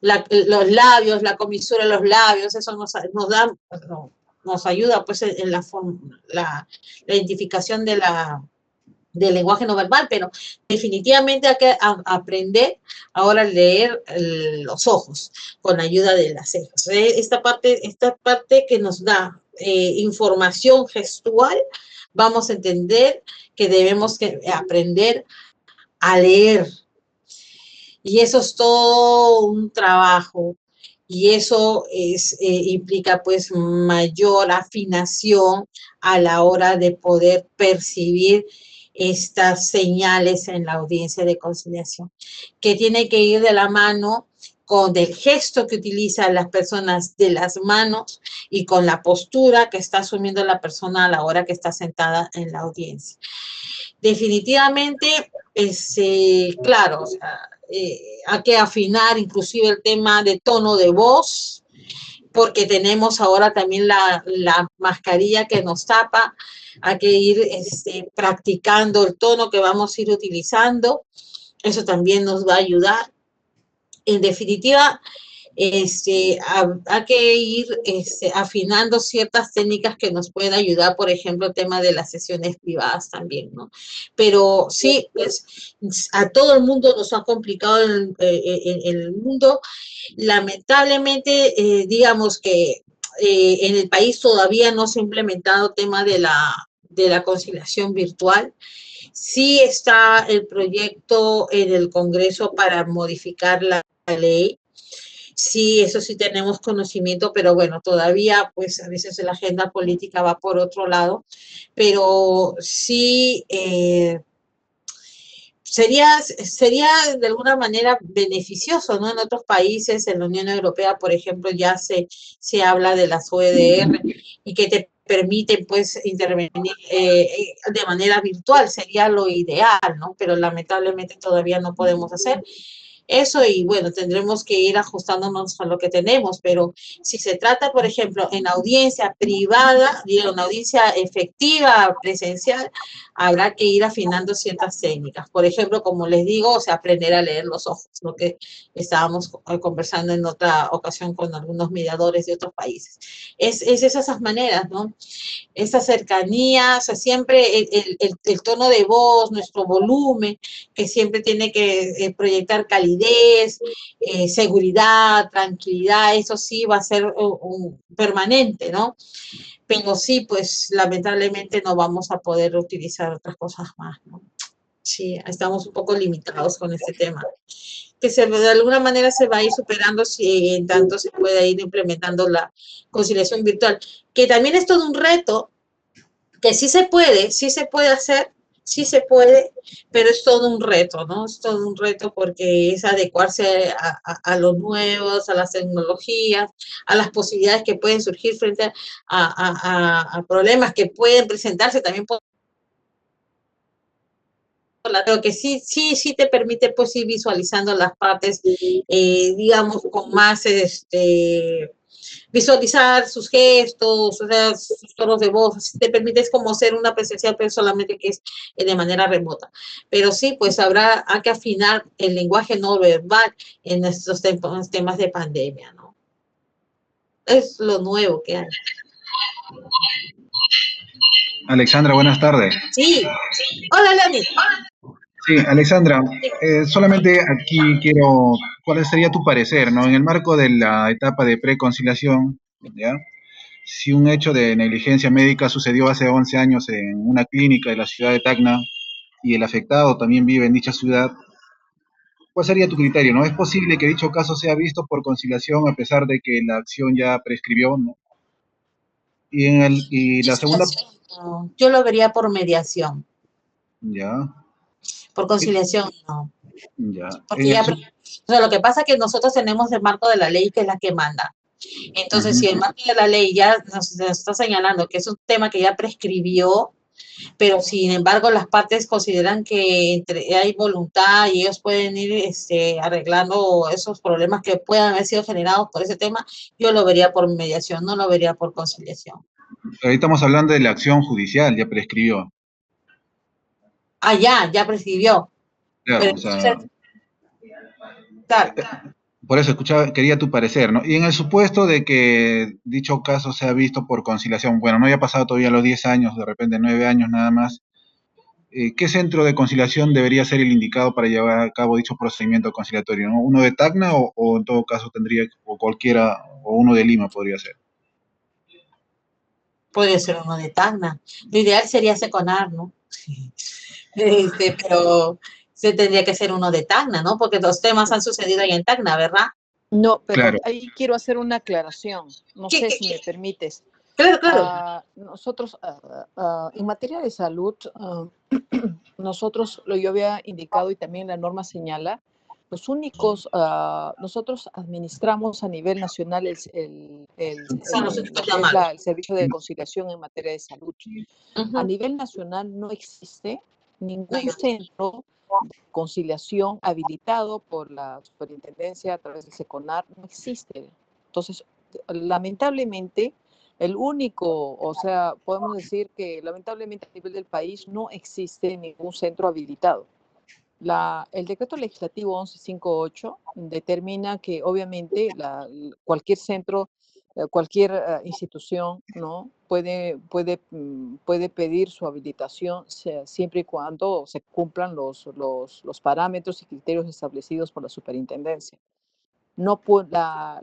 los labios, la comisura de los labios, eso nos ayuda pues en la identificación del lenguaje no verbal, pero definitivamente hay que aprender ahora a leer los ojos con ayuda de las cejas. Esta parte que nos da información gestual, vamos a entender que debemos aprender a leer. Y eso es todo un trabajo, y eso implica pues mayor afinación a la hora de poder percibir estas señales en la audiencia de conciliación, que tiene que ir de la mano con el gesto que utilizan las personas de las manos y con la postura que está asumiendo la persona a la hora que está sentada en la audiencia. Definitivamente, claro, o sea, hay que afinar inclusive el tema de tono de voz, porque tenemos ahora también la mascarilla que nos tapa. Hay que ir practicando el tono que vamos a ir utilizando. Eso también nos va a ayudar. En definitiva, hay que ir afinando ciertas técnicas que nos pueden ayudar, por ejemplo, el tema de las sesiones privadas también, ¿no? Pero sí, pues a todo el mundo nos ha complicado el mundo. Lamentablemente, digamos que en el país todavía no se ha implementado el tema de la conciliación virtual. Sí está el proyecto en el Congreso para modificar la ley. Sí, eso sí tenemos conocimiento, pero bueno, todavía pues a veces la agenda política va por otro lado, pero sí sería de alguna manera beneficioso, ¿no? En otros países, en la Unión Europea, por ejemplo, ya se habla de las OEDR y que te permiten pues intervenir de manera virtual, sería lo ideal, ¿no? Pero lamentablemente todavía no podemos hacer eso y bueno, tendremos que ir ajustándonos a lo que tenemos, pero si se trata, por ejemplo, en audiencia privada, en audiencia efectiva, presencial, habrá que ir afinando ciertas técnicas. Por ejemplo, como les digo, o sea, aprender a leer los ojos, lo que estábamos conversando en otra ocasión con algunos mediadores de otros países. Es esas maneras, ¿no? Esa cercanía, o sea, siempre el tono de voz, nuestro volumen, que siempre tiene que proyectar calidez, seguridad, tranquilidad, eso sí va a ser permanente, ¿no? Pero sí, pues lamentablemente no vamos a poder utilizar otras cosas más, ¿no? Sí, estamos un poco limitados con este tema. Que de alguna manera se va a ir superando si en tanto se puede ir implementando la conciliación virtual, que también es todo un reto, que sí se puede hacer, sí se puede, pero es todo un reto, ¿no? Es todo un reto porque es adecuarse a los nuevos, a las tecnologías, a las posibilidades que pueden surgir frente a problemas que pueden presentarse también por pero que sí te permite pues ir visualizando las partes, digamos, con más visualizar sus gestos, o sea, sus tonos de voz, te permite como ser una presencia, pero solamente que es de manera remota. Pero sí, pues hay que afinar el lenguaje no verbal en estos temas de pandemia, ¿no? Es lo nuevo que hay. Alexandra, buenas tardes. Sí. Hola, Leonid. Sí, Alexandra, solamente aquí ¿cuál sería tu parecer, ¿no? En el marco de la etapa de preconciliación, ¿ya? Si un hecho de negligencia médica sucedió hace 11 años en una clínica de la ciudad de Tacna y el afectado también vive en dicha ciudad, ¿cuál sería tu criterio, no? ¿Es posible que dicho caso sea visto por conciliación a pesar de que la acción ya prescribió, ¿no? Y la segunda... Yo lo vería por mediación. Ya. Por conciliación, no. Ya. Porque ya, o sea, lo que pasa es que nosotros tenemos el marco de la ley que es la que manda. Entonces, si el marco de la ley ya nos está señalando que es un tema que ya prescribió, pero sin embargo las partes consideran que hay voluntad y ellos pueden ir arreglando esos problemas que puedan haber sido generados por ese tema, yo lo vería por mediación, no lo vería por conciliación. Ahí estamos hablando de la acción judicial, ya prescribió. Ah, ya prescribió. Claro, pero, o sea, por eso quería tu parecer, ¿no? Y en el supuesto de que dicho caso sea visto por conciliación, bueno, no haya pasado todavía los 10 años, de repente 9 años nada más, ¿qué centro de conciliación debería ser el indicado para llevar a cabo dicho procedimiento conciliatorio, ¿no? ¿Uno de Tacna o en todo caso tendría, o cualquiera, o uno de Lima podría ser? Puede ser uno de Tacna. Lo ideal sería Seconar, ¿no? Pero se tendría que ser uno de Tacna, ¿no? Porque los temas han sucedido ahí en Tacna, ¿verdad? No, pero claro. Ahí quiero hacer una aclaración. No sé si me permites. Claro. Nosotros, en materia de salud, yo había indicado y también la norma señala, los únicos, nosotros administramos a nivel nacional el servicio de conciliación en materia de salud. A nivel nacional no existe ningún centro de conciliación habilitado por la superintendencia a través del SECONAR, no existe. Entonces, lamentablemente, el único, o sea, podemos decir que lamentablemente a nivel del país no existe ningún centro habilitado. El decreto legislativo 1158 determina que obviamente cualquier centro, cualquier institución, ¿no? puede pedir su habilitación siempre y cuando se cumplan los parámetros y criterios establecidos por la superintendencia. No, la